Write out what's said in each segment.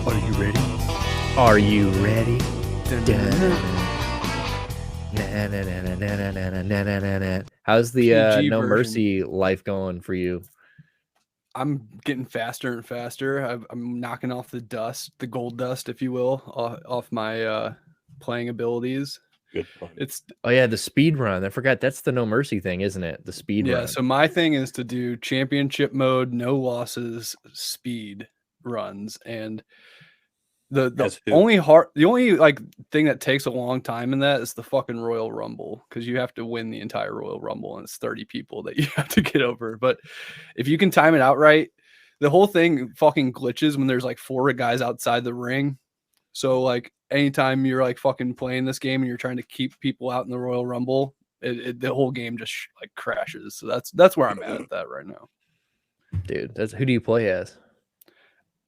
Are you ready? Are you ready? How's the PG No version. Mercy life going for you? I'm getting faster and faster. I'm knocking off the dust, the gold dust, if you will, off my playing abilities. Good fun. It's Oh yeah, the speed run. I forgot that's the No Mercy thing, isn't it? The speed yeah. run. So my thing is to do championship mode, no losses, speed runs, and the only like thing that takes a long time in that is the fucking Royal Rumble, because you have to win the entire Royal Rumble and it's 30 people that you have to get over. But if you can time it out right, the whole thing fucking glitches when there's like 4 guys outside the ring. So like anytime you're like fucking playing this game and you're trying to keep people out in the Royal Rumble, the whole game just like crashes. So that's where I'm at that right now. Dude, that's who do you play as?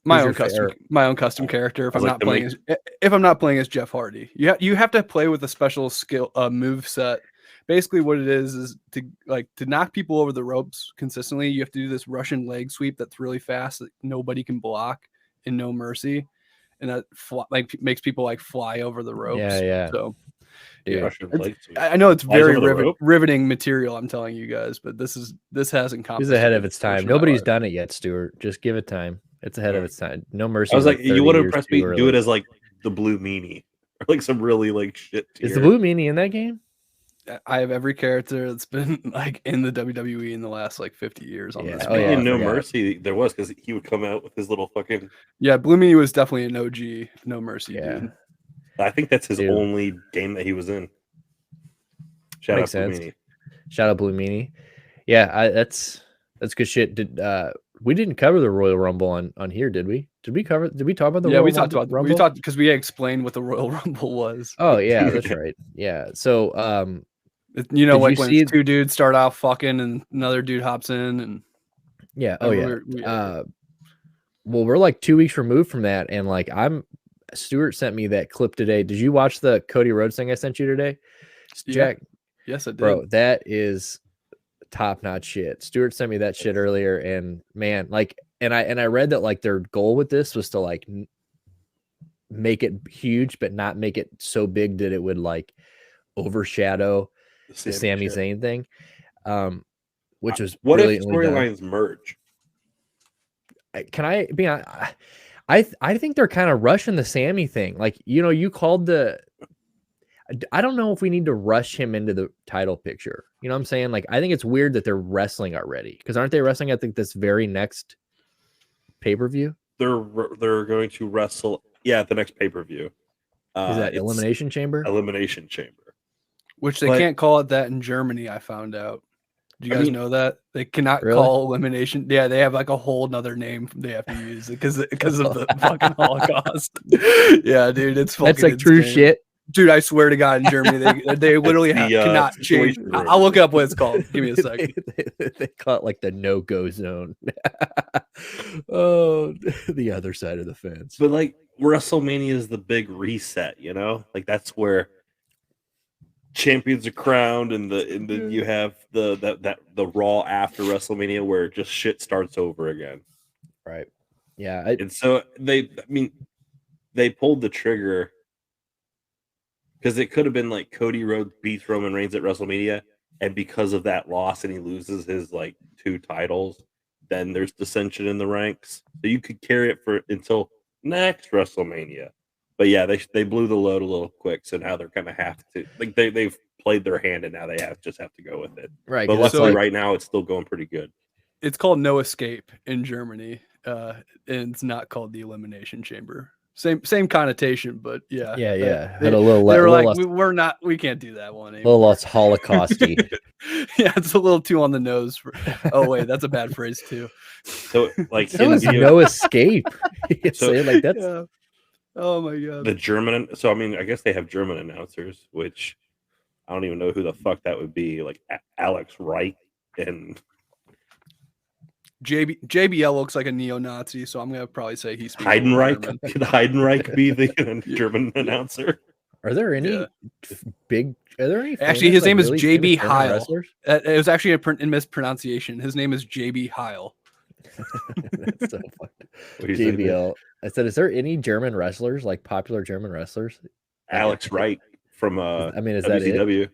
My Who's own your custom, favorite? my own custom character. If I I'm was not like, playing if I'm not playing as Jeff Hardy, you have to play with a special skill move set. Basically, what it is to knock people over the ropes consistently. You have to do this Russian leg sweep that's really fast that nobody can block in No Mercy, and that makes people like fly over the ropes. Yeah. So Dude, yeah, Russian leg sweep. I know it's Flies very over the rope? riveting material. I'm telling you guys, but this hasn't. It's ahead of its time. Nobody's done. done it yet, Stuart. Just give it time. It's ahead of its time. No Mercy. I was like, you 30 would have years impressed too me. Do early. it as like the Blue Meanie or like some really like shit tier. Is the Blue Meanie in that game? I have every character that's been like in the WWE in the last like 50 years on Yeah. this. Oh, yeah, I In No forgot. Mercy, there was because he would come out with his little fucking. Yeah, Blue Meanie was definitely an OG No Mercy Yeah. dude. I think that's his Dude. only game that he was in. Shout Makes out Blue sense. Meanie. Shout out Blue Meanie. Yeah, that's good shit. We didn't cover the Royal Rumble on here, did we? Did we talk about the Yeah, Royal we talked about Rumble? we talked because we explained what the Royal Rumble was. Oh yeah, that's right. Yeah. So You know, Did like you when see- 2 dudes start out fucking and another dude hops in and yeah, and oh yeah. Well, we're like 2 weeks removed from that, and like Stuart sent me that clip today. Did you watch the Cody Rhodes thing I sent you today? Jack, yes, I did. bro, that is top-notch shit. Stuart sent me that shit earlier, and man, like, and I read that like their goal with this was to like make it huge, but not make it so big that it would like overshadow the Sami Zayn thing. Which was what if brilliantly done. storylines merge? Can I be honest? I think they're kind of rushing the Sammy thing. Like, you know, you called I don't know if we need to rush him into the title picture. You know what I'm saying? Like, I think it's weird that they're wrestling already, because aren't they wrestling at this very next pay-per-view? They're going to wrestle. Yeah, at the next pay-per-view. Is that it's Elimination Chamber? Elimination Chamber. Which they can't call it that in Germany, I found out. Do you guys know that? They cannot Really? call elimination. Yeah, they have like a whole nother name they have to use because of the fucking Holocaust. Yeah, dude, it's fucking That's like true insane. shit. Dude, I swear to God, in Germany, they literally cannot change. situation room. I'll look up what it's called. Give me a second. They call it like the no-go zone. Oh, the other side of the fence. But like WrestleMania is the big reset, you know? Like that's where champions are crowned, and you have the Raw after WrestleMania where just shit starts over again. Right. Yeah. And so they pulled the trigger because it could have been like Cody Rhodes beats Roman Reigns at WrestleMania, and because of that loss and he loses his like 2 titles, then there's dissension in the ranks. So you could carry it until next WrestleMania. But yeah, they blew the load a little quick, so now they're kind of have to like they've played their hand, and now they just have to go with it. Right. But luckily, right now it's still going pretty good. It's called No Escape in Germany, and it's not called the Elimination Chamber. Same connotation, but yeah. Yeah. Had a little. They were like, less, we can't do that one a anymore. little less Holocausty. Yeah, it's a little too on the nose. Oh wait, that's a bad phrase too. So like There was no escape. So- like that's Yeah. Oh my God. the German. So I mean, I guess they have German announcers, which I don't even know who the fuck that would be. Like Alex Wright and JBL looks like a neo-Nazi, so I'm gonna probably say he's Heidenreich. Could Heidenreich be the German announcer? Are there any Yeah. big? Are there any? Actually, famous, his name is really JB famous German Heil. wrestlers? It was actually a mispronunciation. His name is JB Heil. That's so fucked. JBL. I said, is there any German wrestlers, like popular German wrestlers? Alex Wright from I mean, is WCW. that it?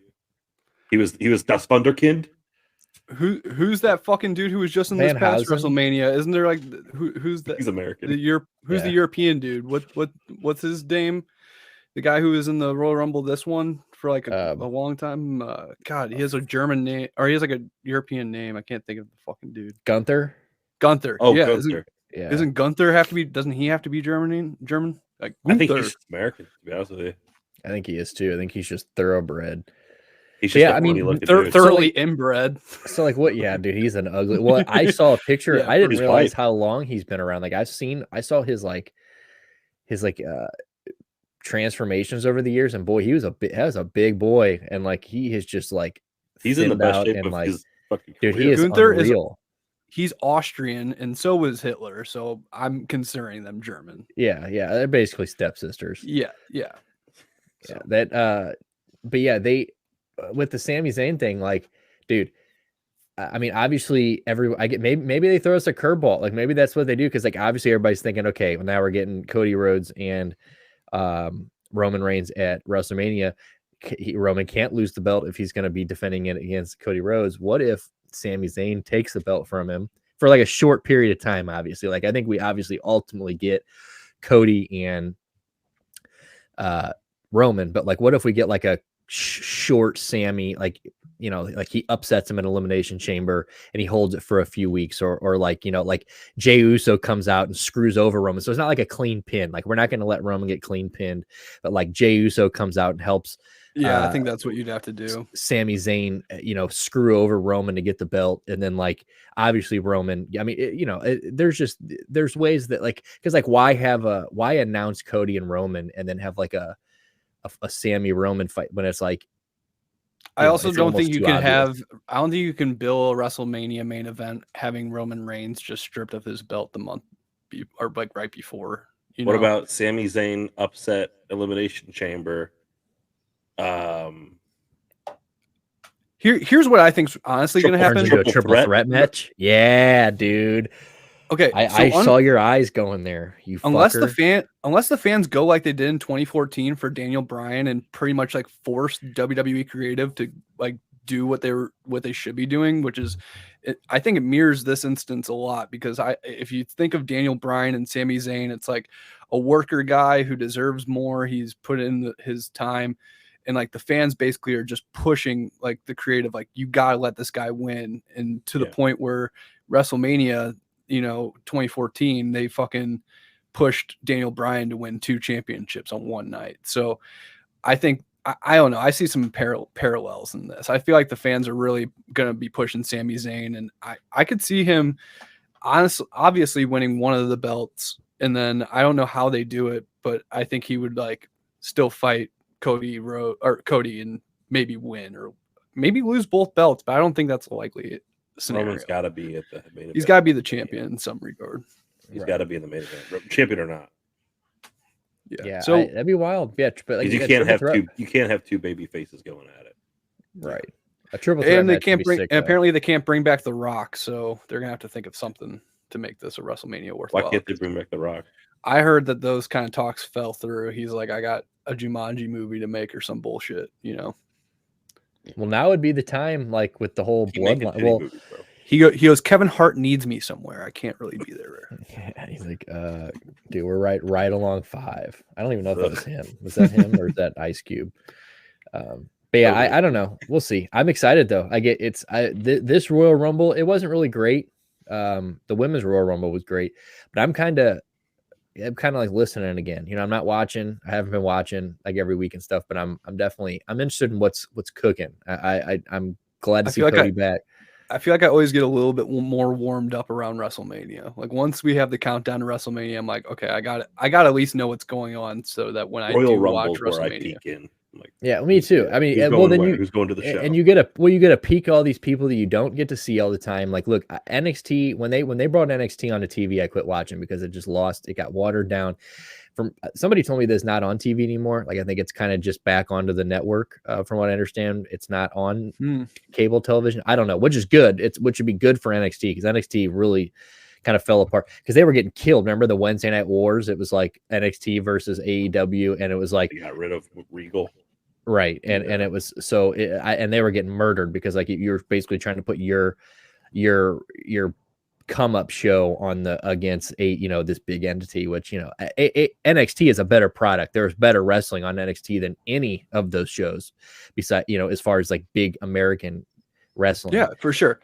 He was Das Wunderkind. Who's that fucking dude who was just in this past WrestleMania? Isn't there like who's that? He's American. Who's the European dude? What's his name? The guy who was in the Royal Rumble this one for like a long time. God, he has a German name, or he has like a European name. I can't think of the fucking dude. Gunther. Oh, yeah. Gunther. Isn't Gunther have to be? Doesn't he have to be German? Like I think he's American. To be honest with you, I think he is too. I think he's just thoroughbred. He's just thoroughly inbred. So like what? Yeah, dude, he's an ugly. Well, I saw a picture. I didn't realize how long he's been around. Like I saw his transformations over the years, and boy, he was a big boy, and like he is just like he's in the best shape of his fucking dude. He is unreal. He's Austrian, and so was Hitler. So I'm considering them German. Yeah, they're basically stepsisters. Yeah. So. That, but yeah, they with the Sami Zayn thing, like, dude. I mean, obviously, maybe they throw us a curveball. Like maybe that's what they do because like obviously everybody's thinking, okay, well now we're getting Cody Rhodes and Roman Reigns at WrestleMania. Roman can't lose the belt if he's going to be defending it against Cody Rhodes. What if Sami Zayn takes the belt from him for like a short period of time? Obviously, like I think we obviously ultimately get Cody and Roman, but like what if we get like a short Sammy, like like he upsets him in Elimination Chamber and he holds it for a few weeks, or like like Jey Uso comes out and screws over Roman. So it's not like a clean pin. Like we're not going to let Roman get clean pinned, but like Jey Uso comes out and helps. Yeah, I think that's what you'd have to do. Sami Zayn, screw over Roman to get the belt, and then like obviously Roman. I mean, there's ways that like because like why announce Cody and Roman and then have like a Sammy Roman fight when it's like. I also don't think you can I don't think you can bill a WrestleMania main event having Roman Reigns just stripped of his belt the month or like right before. What about Sami Zayn upset Elimination Chamber? Here's what I think's honestly going to happen: triple threat match. Yeah, dude. Okay, I saw your eyes going there. Unless the fans go like they did in 2014 for Daniel Bryan and pretty much like forced WWE creative to like do what they should be doing, which is, I think it mirrors this instance a lot because if you think of Daniel Bryan and Sami Zayn, it's like a worker guy who deserves more. He's put in his time, and like the fans basically are just pushing like the creative, like you gotta let this guy win, and to the point where WrestleMania. 2014, they fucking pushed Daniel Bryan to win 2 championships on one night. So I think, I don't know. I see some parallels in this. I feel like the fans are really going to be pushing Sami Zayn, and I could see him obviously winning one of the belts. And then I don't know how they do it, but I think he would like still fight Cody and maybe win or maybe lose both belts, but I don't think that's likely. Roman's got to be at the main event. He's got to be the champion in some regard. He's got to be in the main event, champion or not. Yeah. So that'd be wild. Yeah, but like, you can't have two baby faces going at it. Right. A triple threat. And they can't bring. And apparently, they can't bring back The Rock, so they're gonna have to think of something to make this a WrestleMania worthwhile. Why can't they bring back The Rock? I heard that those kind of talks fell through. He's like, I got a Jumanji movie to make or some bullshit, Well, now would be the time, like with the whole bloodline. Well, he goes, Kevin Hart needs me somewhere. I can't really be there. Yeah, he's like, dude, we're right along 5. I don't even know if that was him. Was that him or is that Ice Cube? But yeah, I don't know. We'll see. I'm excited though. This Royal Rumble. It wasn't really great. The women's Royal Rumble was great, but I'm kind of like listening again. I'm not watching. I haven't been watching like every week and stuff, but I'm interested in what's cooking. I'm glad to see Cody back. I feel like I always get a little bit more warmed up around WrestleMania. Like once we have the countdown to WrestleMania, I'm like, okay, I got to at least know what's going on so that when I do watch WrestleMania. Yeah, me too. I mean, who's going to the show? And you get a peek all these people that you don't get to see all the time. Like, look, NXT when they brought NXT onto TV, I quit watching because it just lost. It got watered down. From somebody told me that it's not on TV anymore. Like I think it's kind of just back onto the network. From what I understand, it's not on cable television. I don't know, which is good. Which would be good for NXT because NXT really kind of fell apart because they were getting killed. Remember the Wednesday Night Wars? It was like NXT versus AEW, and it was like they got rid of Regal. Right. And it was so and they were getting murdered because like you're basically trying to put your come up show on the against this big entity, which NXT is a better product. There's better wrestling on NXT than any of those shows besides as far as like big American wrestling. Yeah, for sure.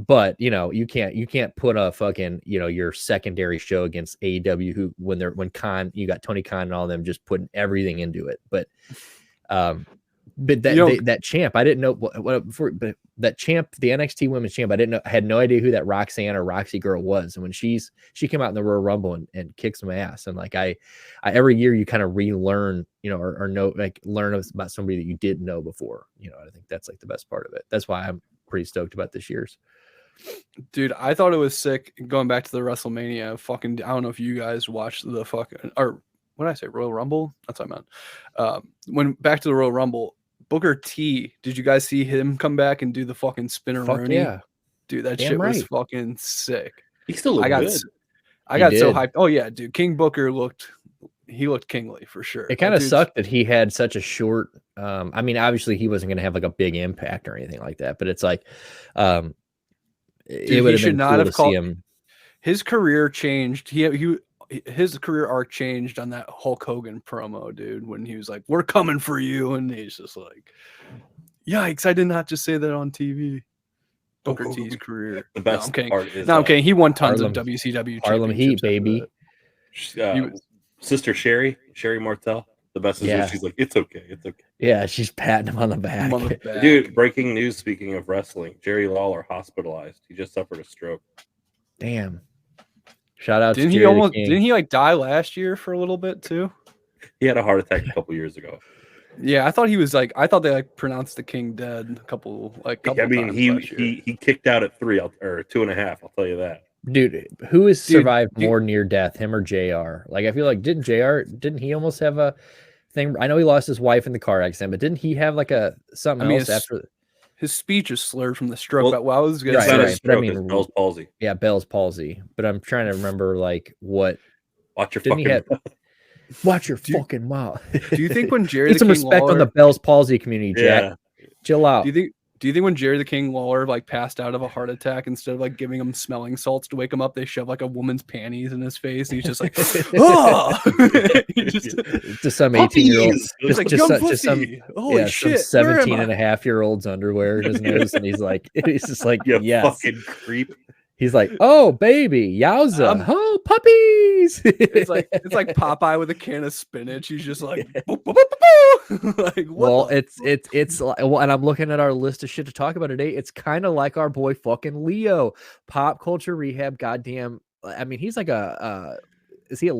But you can't put a fucking your secondary show against AEW who when Khan, you got Tony Khan and all of them just putting everything into it. But that champ, I didn't know but that champ, the NXT Women's Champ, I had no idea who that Roxanne or Roxy girl was. And when she came out in the Royal Rumble and kicked some ass, and like I every year you kind of relearn, or know, like learn about somebody that you didn't know before. I think that's like the best part of it. That's why I'm pretty stoked about this year's. Dude, I thought it was sick going back to the WrestleMania. I don't know if you guys watched the or what did I say, Royal Rumble? That's what I meant. When back to the Royal Rumble, Booker T, did you guys see him come back and do the fucking spinner Rooney? Yeah. Dude, that shit was fucking sick. He still looked good. I got so hyped. Oh yeah, dude. King Booker looked kingly for sure. It kind of sucked that he had such a short I mean, obviously he wasn't going to have like a big impact or anything like that, but it's like it would have been cool to see him. His career changed. His career arc changed on that Hulk Hogan promo, dude, when he was like, "We're coming for you," and he's just like, "Yikes! I did not just say that on TV." Booker T's career. The best part is I'm kidding. He won tons of WCW Harlem Heat, baby. Sister Sherry Martel. The best is when she's like, "It's okay, it's okay." Yeah, she's patting him on the back. Dude, breaking news. Speaking of wrestling, Jerry Lawler hospitalized. He just suffered a stroke. Damn. Shout out didn't to Jerry didn't he like die last year for a little bit too? He had a heart attack a couple years ago. Yeah, I thought they like pronounced the King dead a couple times he kicked out at 3 or 2.5, I'll tell you that. Dude, who has survived more near death, him or JR? Like I feel like didn't he almost have a thing? I know he lost his wife in the car accident, but didn't he have like something else after? His speech is slurred from the stroke. But I was going to say, but I mean, Bell's palsy. Yeah, Bell's palsy. But I'm trying to remember like what. Watch your fucking. Watch your fucking mouth. Do you think when Jerry Need some respect on the Bell's palsy community, Jack? Yeah. Chill out. Do you think when Jerry the King Lawler like passed out of a heart attack, instead of like giving him smelling salts to wake him up, they shove like a woman's panties in his face, and he's just like, oh, to some 18-year-old, just some holy shit, some 17-and-a-half-year-old's underwear in his nose, and he's just like, yes, fucking creep. He's like, oh baby, yowza, oh puppies. It's like Popeye with a can of spinach. He's just like, boop, boop, boop, boop. Like, well, it's like, well, and I'm looking at our list of shit to talk about today. It's kind of like our boy fucking Leo, pop culture rehab. Goddamn, I mean, he's like is he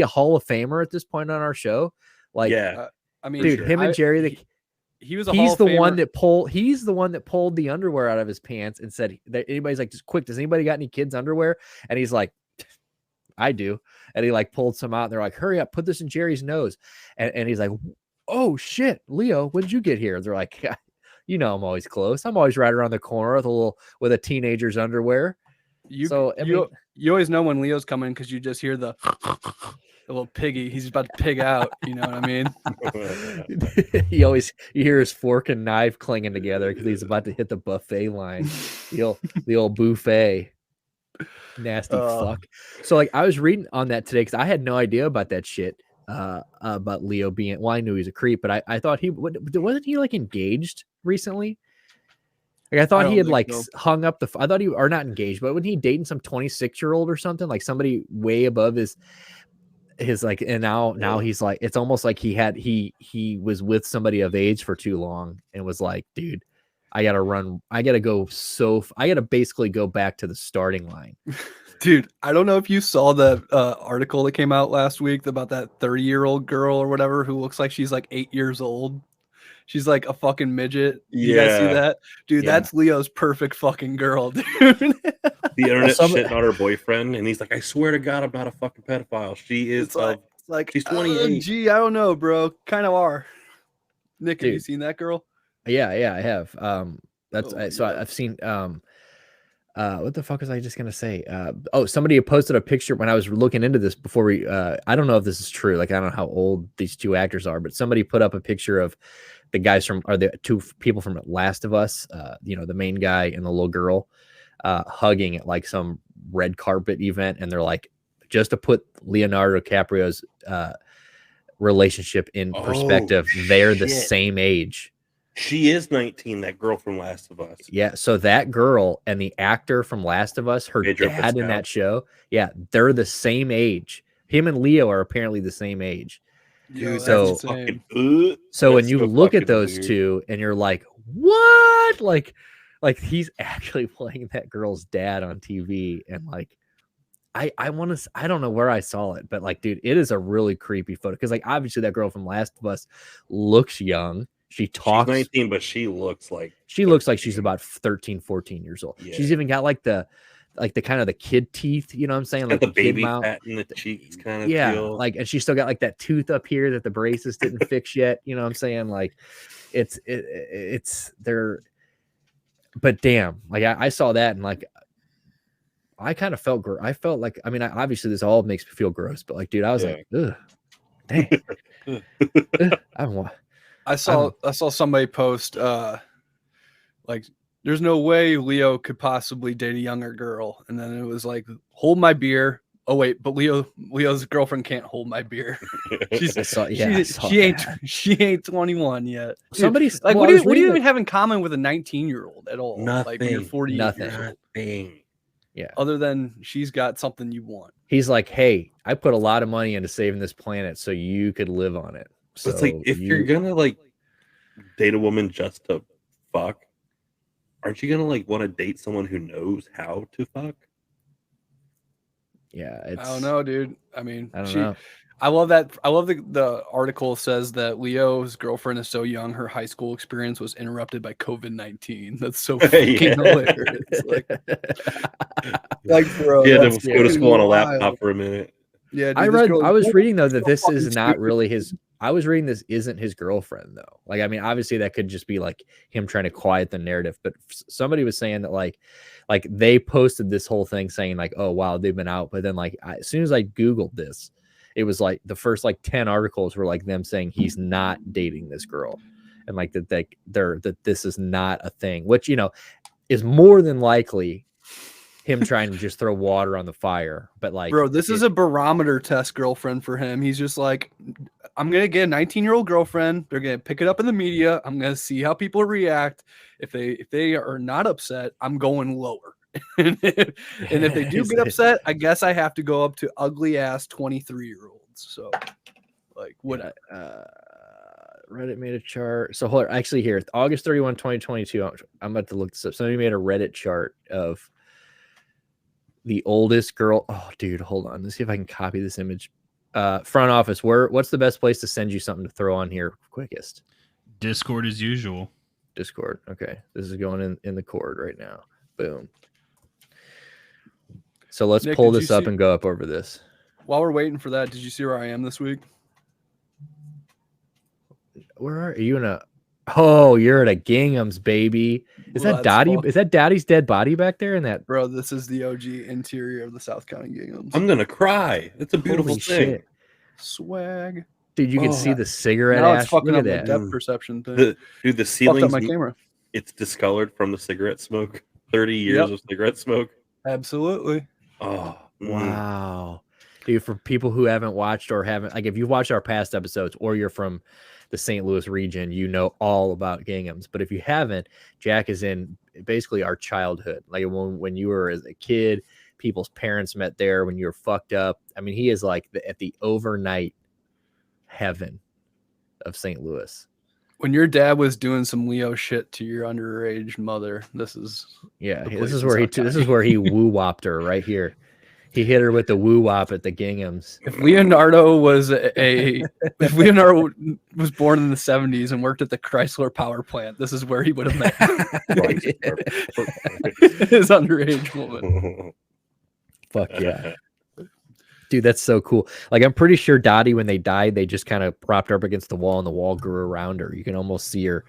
a Hall of Famer at this point on our show? Like, yeah, I mean, dude, him and Jerry he's the one that pulled the underwear out of his pants and said that anybody's like, just quick, does anybody got any kids' underwear? And he's like, I do. And he like pulled some out and they're like, hurry up, put this in Jerry's nose. And he's like, oh shit, Leo, when did you get here? They're like, I'm always close. I'm always right around the corner with a teenager's underwear. You always know when Leo's coming because you just hear the little piggy. He's about to pig out. You know what I mean? You hear his fork and knife clanging together because he's about to hit the buffet line. The old buffet. Nasty fuck. So like I was reading on that today because I had no idea about that shit. About Leo being, well, I knew he was a creep, but I thought wasn't he like engaged recently? Like I thought he had like hung up I thought he are not engaged, but when he dating some 26-year-old or something, like somebody way above his like, and now he's like, it's almost like he was with somebody of age for too long and was like, dude, I gotta basically go back to the starting line. Dude, I don't know if you saw the article that came out last week about that 30-year-old girl or whatever who looks like she's like 8 years old. She's like a fucking midget. You guys see that? Dude, that's Leo's perfect fucking girl, dude. The internet shitting on her boyfriend, and he's like, I swear to God, I'm not a fucking pedophile. She is she's 28. Gee, I don't know, bro. Kind of are. Nick, have you seen that girl? Yeah, I have. I've seen What the fuck was I just gonna say? Somebody posted a picture when I was looking into this before we. I don't know if this is true. Like, I don't know how old these two actors are, but somebody put up a picture of the guys the two people from Last of Us. The main guy and the little girl, hugging at like some red carpet event, and they're like, just to put Leonardo DiCaprio's relationship in perspective, they're the same age. She is 19, that girl from Last of Us. Yeah, so that girl and the actor from Last of Us, her dad in that show, yeah, they're the same age. Him and Leo are apparently the same age. Dude, so when you look at those two and you're like, what? Like he's actually playing that girl's dad on TV, and like I don't know where I saw it, but like, dude, it is a really creepy photo because like obviously that girl from Last of Us looks young. She talks. She's 19, but she looks like she's about 13, 14 years old. Yeah. She's even got like the kind of the kid teeth, you know what I'm saying? Like the baby fat in the cheeks kind of deal. Like, and she's still got like that tooth up here that the braces didn't fix yet, you know what I'm saying? Like it's they're, but damn, like I saw that and like I kind of felt I felt like, I mean, obviously this all makes me feel gross, but like, dude, I was like, ugh, dang. I don't want. I saw somebody post like there's no way Leo could possibly date a younger girl, and then it was like, hold my beer. Oh wait, but Leo's girlfriend can't hold my beer. She ain't 21 yet. Somebody's like, what do you even have in common with a 19-year-old at all? Nothing. Like when you're 40 years old. Nothing. Yeah. Other than she's got something you want. He's like, hey, I put a lot of money into saving this planet so you could live on it. So it's like, if you're gonna like date a woman just to fuck, aren't you gonna like want to date someone who knows how to fuck? Yeah, I don't know, dude. I mean, I don't know. I love that. I love the article says that Leo's girlfriend is so young, her high school experience was interrupted by COVID-19. That's so fucking hilarious. Like, bro, yeah, to go to school on a laptop for a minute. Yeah, dude, I was reading though that this is not really his. I was reading this isn't his girlfriend though. Like, I mean, obviously that could just be like him trying to quiet the narrative. But somebody was saying that like they posted this whole thing saying like, oh wow, they've been out. But then like as soon as I Googled this, it was like the first like 10 articles were like them saying he's not dating this girl, and like that this is not a thing, which is more than likely him trying to just throw water on the fire. But like, bro, this is a barometer test girlfriend for him. He's just like, I'm gonna get a 19-year-old girlfriend. They're gonna pick it up in the media. I'm gonna see how people react. If they are not upset, I'm going lower. and if they do get upset, I guess I have to go up to ugly ass 23-year-olds. So, like, what? Reddit made a chart. So hold on, actually here, August 31, 2022. I'm about to look this up. Somebody made a Reddit chart of the oldest girl. Oh, dude, hold on. Let's see if I can copy this image. Front office, what's the best place to send you something to throw on here quickest? Discord as usual. Discord. Okay. This is going in the cord right now. Boom. So let's pull this up and go up over this. While we're waiting for that, did you see where I am this week? Where are you in a? Oh, you're at a Gingham's, baby. Is that Dottie? Is that Dottie's dead body back there in that? Bro, this is the OG interior of the South County Gingham's. I'm gonna cry. It's a beautiful thing. Shit. Swag. Dude, you can see the cigarette ash. Fucking Look up at the that. depth perception thing. The ceiling. My camera. It's discolored from the cigarette smoke. 30 years of cigarette smoke. Absolutely. Oh, wow. Dude, for people who haven't watched or haven't, like, if you've watched our past episodes or you're from the St. Louis region, you know all about Gingham's. But if you haven't, Jack is in basically our childhood. Like when you were as a kid, people's parents met there when you were fucked up. I mean, he is like at the overnight heaven of St. Louis. When your dad was doing some Leo shit to your underage mother, this is this is where he woo-wopped her right here. He hit her with the woo-wop at the Gingham's. If Leonardo was born in the 70s and worked at the Chrysler power plant, this is where he would have met his underage woman. Fuck yeah. Dude, that's so cool. Like, I'm pretty sure Dottie, when they died, they just kind of propped her up against the wall and the wall grew around her. You can almost see her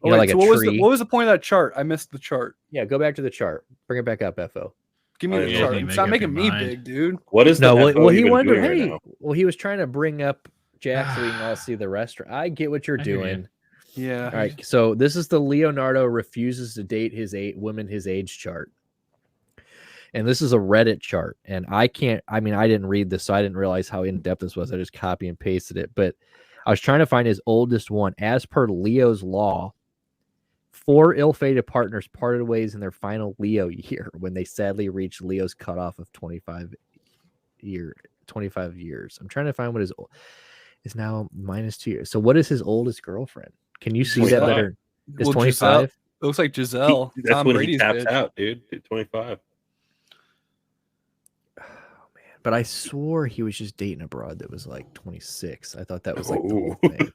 You know, like so a what tree. what was the point of that chart? I missed the chart. Yeah, go back to the chart. Bring it back up, FO. Give me the Yeah, chart. make Stop up making your me mind. big, dude. What is the No, FO well, he even wondered. doing right Hey, now? well, he was trying to bring up Jack so we can all see the restaurant. I get what you're I hear doing. Yeah. All right, so this is the Leonardo refuses to date his women his age chart. And this is a Reddit chart. And I didn't read this, so I didn't realize how in-depth this was. I just copy and pasted it. But I was trying to find his oldest one. As per Leo's law, 4 ill-fated partners parted ways in their final Leo year when they sadly reached Leo's cutoff of 25 years. I'm trying to find what his is now -2 years. So what is his oldest girlfriend? Can you see that better? Is 25? It looks like Giselle. That's Tom when Brady's he taps bitch. out, dude. 25. Oh man, but I swore he was just dating a broad that was like 26. I thought that was like the whole thing.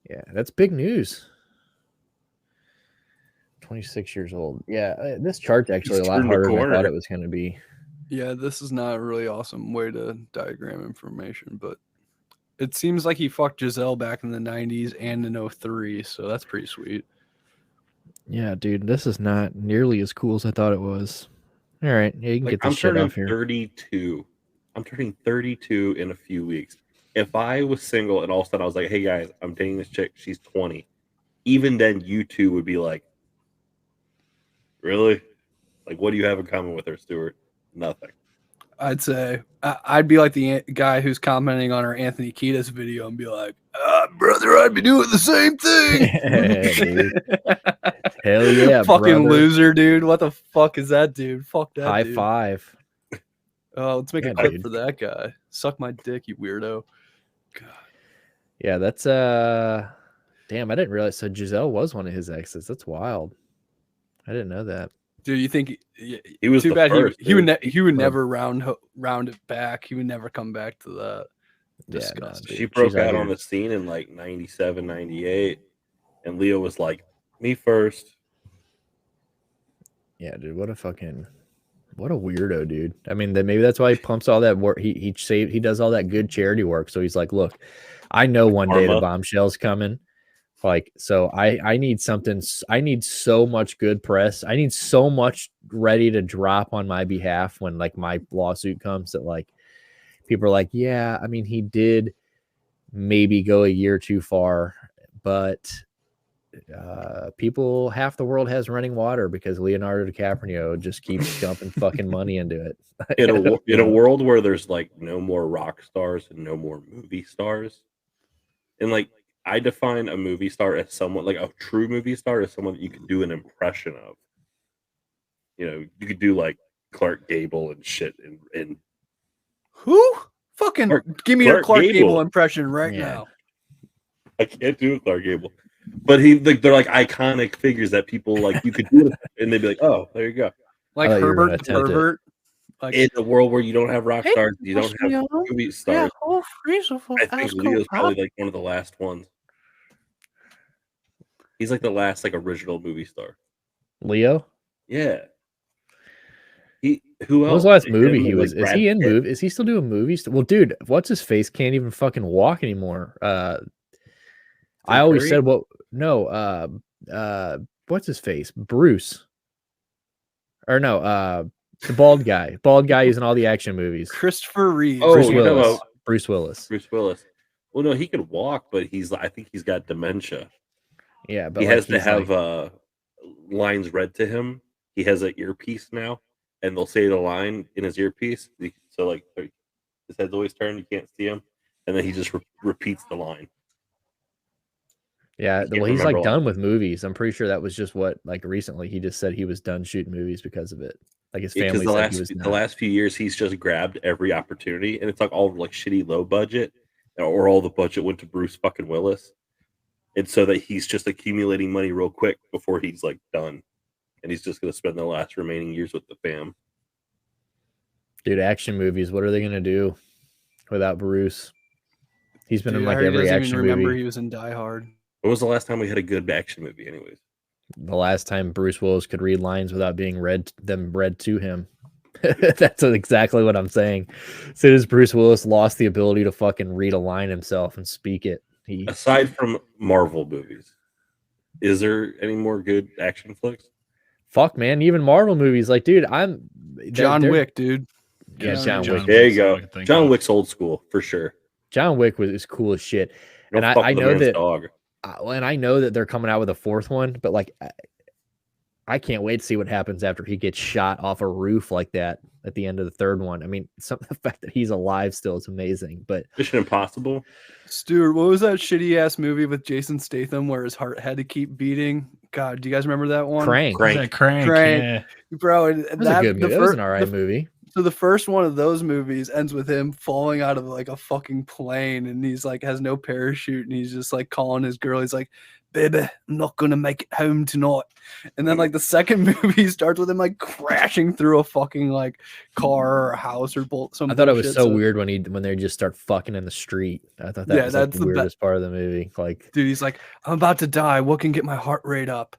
Yeah, that's big news. 26 years old. Yeah, this chart's actually a lot harder than I thought it was going to be. Yeah, this is not a really awesome way to diagram information, but it seems like he fucked Giselle back in the 90s and in 03, so that's pretty sweet. Yeah, dude, this is not nearly as cool as I thought it was. All right, yeah, you can get this shit off here. 32. I'm turning 32 in a few weeks. If I was single and all of a sudden I was like, hey guys, I'm dating this chick, she's 20. Even then, you two would be like, really? Like, what do you have in common with her, Stuart? Nothing. I'd say I'd be like the guy who's commenting on our Anthony Kiedis video and be like, brother, I'd be doing the same thing. Hell yeah, fucking brother. loser, dude. What the fuck is that, dude? Fuck that. High dude. five. Oh, let's make a clip for that guy. Suck my dick, you weirdo. God. Yeah, that's damn, I didn't realize. So Giselle was one of his exes. That's wild. I didn't know that. Dude, you think he was too bad first, he would never round it back. He would never come back to that. Disgusting. Yeah, she broke out on the scene in like 97, 98, and Leo was like, me first. Yeah, dude, what a weirdo, dude. I mean, maybe that's why he pumps all that work. He does all that good charity work. So he's like, look, I know one day the bombshell's coming. Like, so I need something. I need so much good press. I need so much ready to drop on my behalf when like my lawsuit comes that like people are like, yeah, I mean, he did maybe go a year too far, but people, half the world has running water because Leonardo DiCaprio just keeps dumping fucking money into it. In a world where there's like no more rock stars and no more movie stars, and like I define a movie star as someone like a true movie star as someone that you can do an impression of. You know, you could do like Clark Gable and shit and who? Fucking give me a Clark Gable impression right now. I can't do a Clark Gable. But they're like iconic figures that people like you could do it and they'd be like, oh, there you go. Like Herbert the Pervert. Like, in a world where you don't have rock stars, you don't have movie stars. I think Leo's probably like one of the last ones. He's like the last like original movie star. Leo? Yeah. Who else? What was the last movie he was? Is he in movie? Is he still doing movies? Well, dude, what's his face can't even fucking walk anymore. I always said what's his face? Bruce. Or no, the bald guy. Bald guy is in all the action movies. Christopher Reeve. Oh, Bruce Willis. Bruce Willis. Well, no, he can walk, but I think he's got dementia. Yeah, but he has to have lines read to him. He has an earpiece now, and they'll say the line in his earpiece. So like his head's always turned, you can't see him, and then he just repeats the line. Yeah, well, he's like done with movies. I'm pretty sure that was just what like recently he just said he was done shooting movies because of it. Like his family said he was done. The last few years he's just grabbed every opportunity, and it's like all like shitty low budget, or all the budget went to Bruce fucking Willis, and so that he's just accumulating money real quick before he's like done, and he's just gonna spend the last remaining years with the fam. Dude, action movies. What are they gonna do without Bruce? He's been in like every action movie. Remember he was in Die Hard. When was the last time we had a good action movie, anyways? The last time Bruce Willis could read lines without being read to him. That's exactly what I'm saying. As soon as Bruce Willis lost the ability to fucking read a line himself and speak it. Aside from Marvel movies. Is there any more good action flicks? Fuck, man. Even Marvel movies. Like, dude, John Wick, dude. Yeah, John Wick. There you go. John Wick's old school for sure. John Wick is cool as shit. And I know that dog. And I know that they're coming out with a fourth one, but like I can't wait to see what happens after he gets shot off a roof like that at the end of the third one. I mean, the fact that he's alive still is amazing. But Mission Impossible. Stuart, what was that shitty ass movie with Jason Statham where his heart had to keep beating? God, do you guys remember that one? Crank. Yeah. Bro, that was a good movie. That was an alright movie. So the first one of those movies ends with him falling out of like a fucking plane, and he's like has no parachute, and he's just like calling his girl. He's like, "Baby, I'm not gonna make it home tonight." And then like the second movie starts with him like crashing through a fucking like car or a house or something. I thought it was so weird when they just start fucking in the street. I thought that was that's like the weirdest part of the movie. Like, dude, he's like, "I'm about to die. What can get my heart rate up?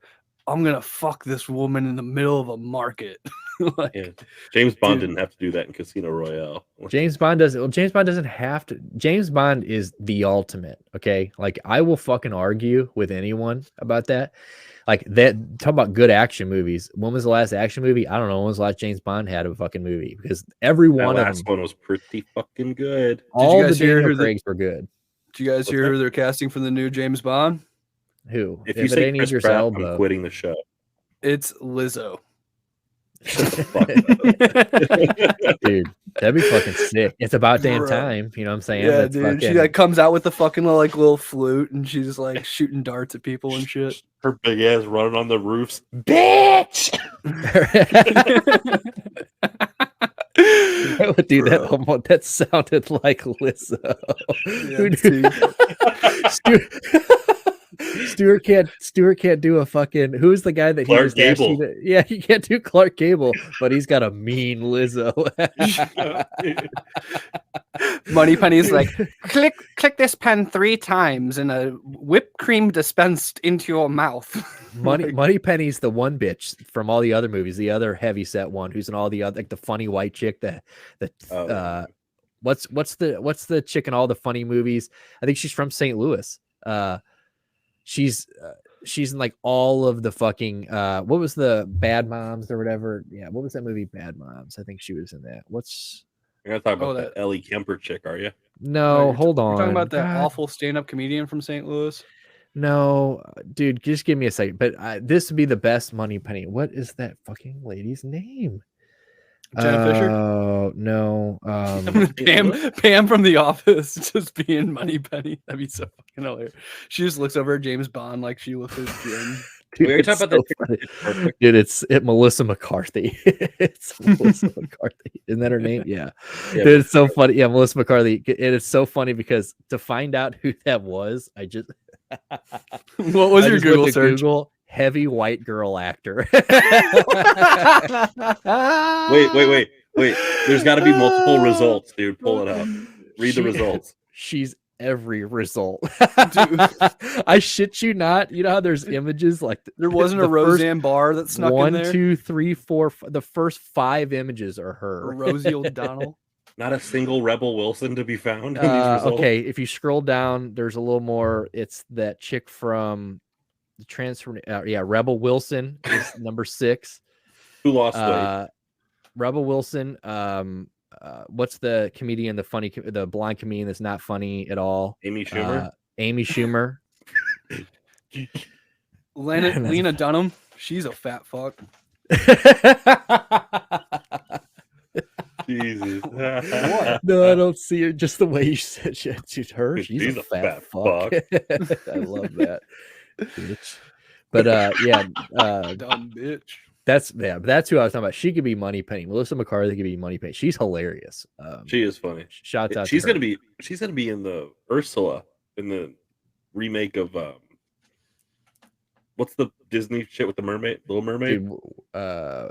I'm gonna fuck this woman in the middle of a market." Like, yeah. James Bond didn't have to do that in Casino Royale. James Bond doesn't. Well, James Bond doesn't have to. James Bond is the ultimate. Okay, like I will fucking argue with anyone about that. Like that. Talk about good action movies. When was the last action movie? I don't know. When was the last James Bond had a fucking movie? Because every one of them. One was pretty fucking good. All the Daniel Craigs were good. Did you guys hear who they're casting for the new James Bond? Who? If you say Chris Pratt, I'm quitting the show. It's Lizzo. Dude, that'd be fucking sick. It's about damn time. You know what I'm saying? Yeah, dude. She like comes out with the fucking little flute, and she's like shooting darts at people and shit. Her big ass running on the roofs, bitch. Dude, that sounded like Lizzo. Stuart can't do a fucking. Who's the guy that Clark Gable? He can't do Clark Gable, but he's got a mean Lizzo. Moneypenny's like, click this pen 3 times and a whipped cream dispensed into your mouth. Moneypenny's the one bitch from all the other movies, the other heavyset one who's in all the other, like the funny white chick what's the chick in all the funny movies? I think she's from St. Louis. She's in like all of the fucking what was the Bad Moms or whatever? Yeah, what was that movie? Bad Moms. I think she was in that. You're gonna talk about that Ellie Kemper chick, are you? No, hold on. You're talking about that awful stand-up comedian from St. Louis? No, dude, just give me a second. But this would be the best Moneypenny. What is that fucking lady's name? Jenna Fisher? Oh no, Pam from The Office, just being Moneypenny. That'd be so fucking hilarious. She just looks over at James Bond like she looks at Jim. Dude, we were talking about that. Dude, it's Melissa McCarthy. It's Melissa McCarthy. Isn't that her name? Yeah. Dude, it's so funny. Yeah, Melissa McCarthy. It is so funny because to find out who that was, I just what was your Google search? Google heavy white girl actor. Wait. There's got to be multiple results, dude. Pull it up. Read the results. She's every result. Dude. I shit you not. You know how there's images like there wasn't a Roseanne Barr that snuck in there? 1, 2, 3, 4. The first 5 images are her. Rosie O'Donnell. Not a single Rebel Wilson to be found. Okay, if you scroll down, there's a little more. It's that chick from the transfer. Rebel Wilson is number 6. Who lost weight? Rebel Wilson. What's the comedian? The blonde comedian that's not funny at all. Amy Schumer. Amy Schumer. Lena Dunham. She's a fat fuck. Jesus. No, I don't see her. Just the way you said she's her. She's a fat fuck. I love that. Bitch. But dumb bitch. That's who I was talking about. She could be Moneypenny. Melissa McCarthy could be Moneypenny. She's hilarious. She is funny. Shouts out. She's gonna be in the Ursula in the remake of what's the Disney shit with the mermaid, Little Mermaid? Dude,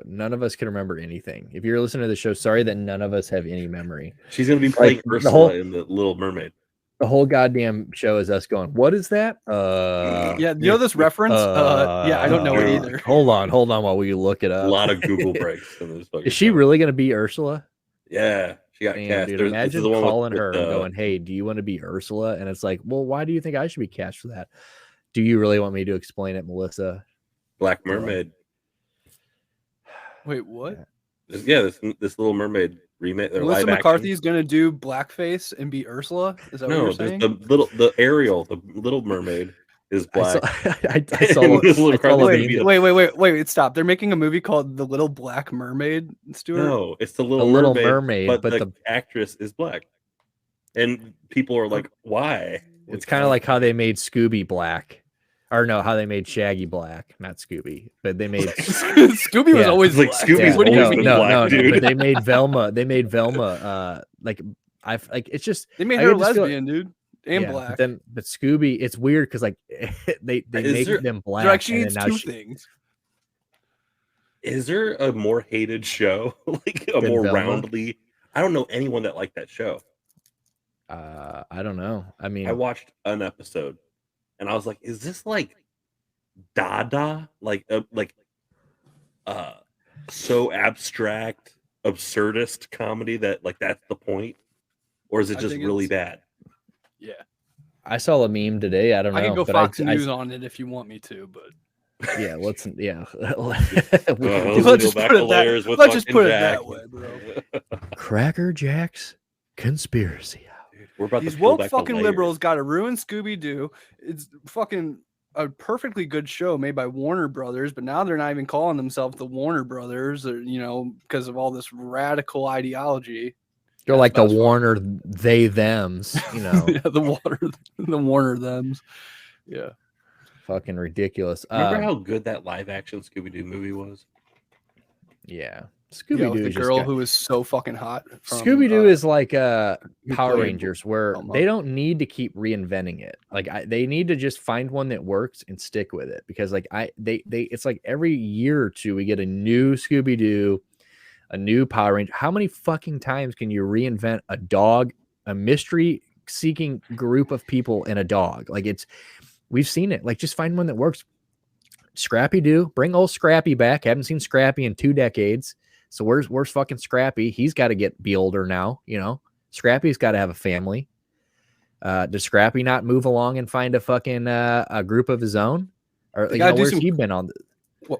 none of us can remember anything. If you're listening to the show, sorry that none of us have any memory. She's gonna be playing Ursula in the Little Mermaid. The whole goddamn show is us going, what is that? You know this reference? I don't know it either. Hold on while we look it up. A lot of Google breaks. Is she really going to be Ursula? Yeah, she got cast. Dude, imagine calling her and going, hey, do you want to be Ursula? And it's like, well, why do you think I should be cast for that? Do you really want me to explain it, Melissa? Black Mermaid. Wait, what? Yeah, this Little Mermaid remake. Melissa McCarthy is going to do blackface and be Ursula? Is that what you're saying? The Ariel, the Little Mermaid is black. I saw Wait, stop. They're making a movie called The Little Black Mermaid, Stuart? No, it's the Little Mermaid, but the actress is black. And people are like, why? It's kind of like how they made Scooby black. Or no, how they made Shaggy black. Not Scooby, but they made Scooby was always like black. Scooby's no, dude. But they made Velma. It's just they made her lesbian, dude. And black. But Scooby, it's weird because like they make them black. Like she needs two things. Is there a more hated show? Like a more roundly? I don't know anyone that liked that show. I don't know. I mean, I watched an episode and I was like, is this like Dada? Like so abstract, absurdist comedy that like that's the point? Or is it just really bad? Yeah. I saw a meme today. I don't know. I can go Fox News on it if you want me to, but yeah, let's just put it that way, bro. Cracker Jack's conspiracy. We're about These woke fucking liberals got to ruin Scooby-Doo. It's fucking a perfectly good show made by Warner Brothers, but now they're not even calling themselves the Warner Brothers, or, because of all this radical ideology. They're like the Warner they thems, yeah, the Warner thems. Yeah. Fucking ridiculous. Remember how good that live action Scooby-Doo movie was? Yeah. Scooby-Doo the girl who is so fucking hot. Scooby-Doo is like Power Rangers, where they don't need to keep reinventing it. Like they need to just find one that works and stick with it, because like it's like every year or two we get a new Scooby-Doo, a new Power Ranger. How many fucking times can you reinvent a dog, a mystery seeking group of people and a dog? Like we've seen it. Like just find one that works. Scrappy-Doo, bring old Scrappy back. Haven't seen Scrappy in 2 decades. So where's fucking Scrappy? He's got to be older now, Scrappy's got to have a family. Does Scrappy not move along and find a fucking a group of his own? Or where's he been on?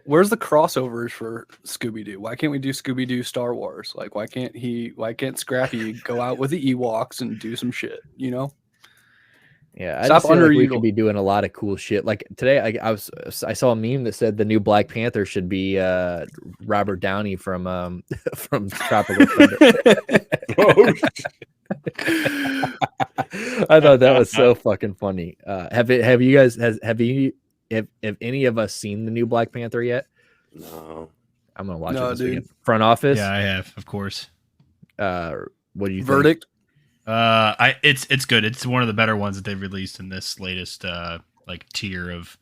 Where's the crossovers for Scooby-Doo? Why can't we do Scooby-Doo Star Wars? Like, why can't Scrappy go out with the Ewoks and do some shit? Yeah, I just feel like we could be doing a lot of cool shit. Like today, I saw a meme that said the new Black Panther should be Robert Downey from Tropical Thunder. I thought that was so fucking funny. Have any of us seen the new Black Panther yet? No, I'm gonna watch it this weekend. Front Office. Yeah, I have, of course. What do you Verdict? think? It's good. It's one of the better ones that they've released in this latest tier of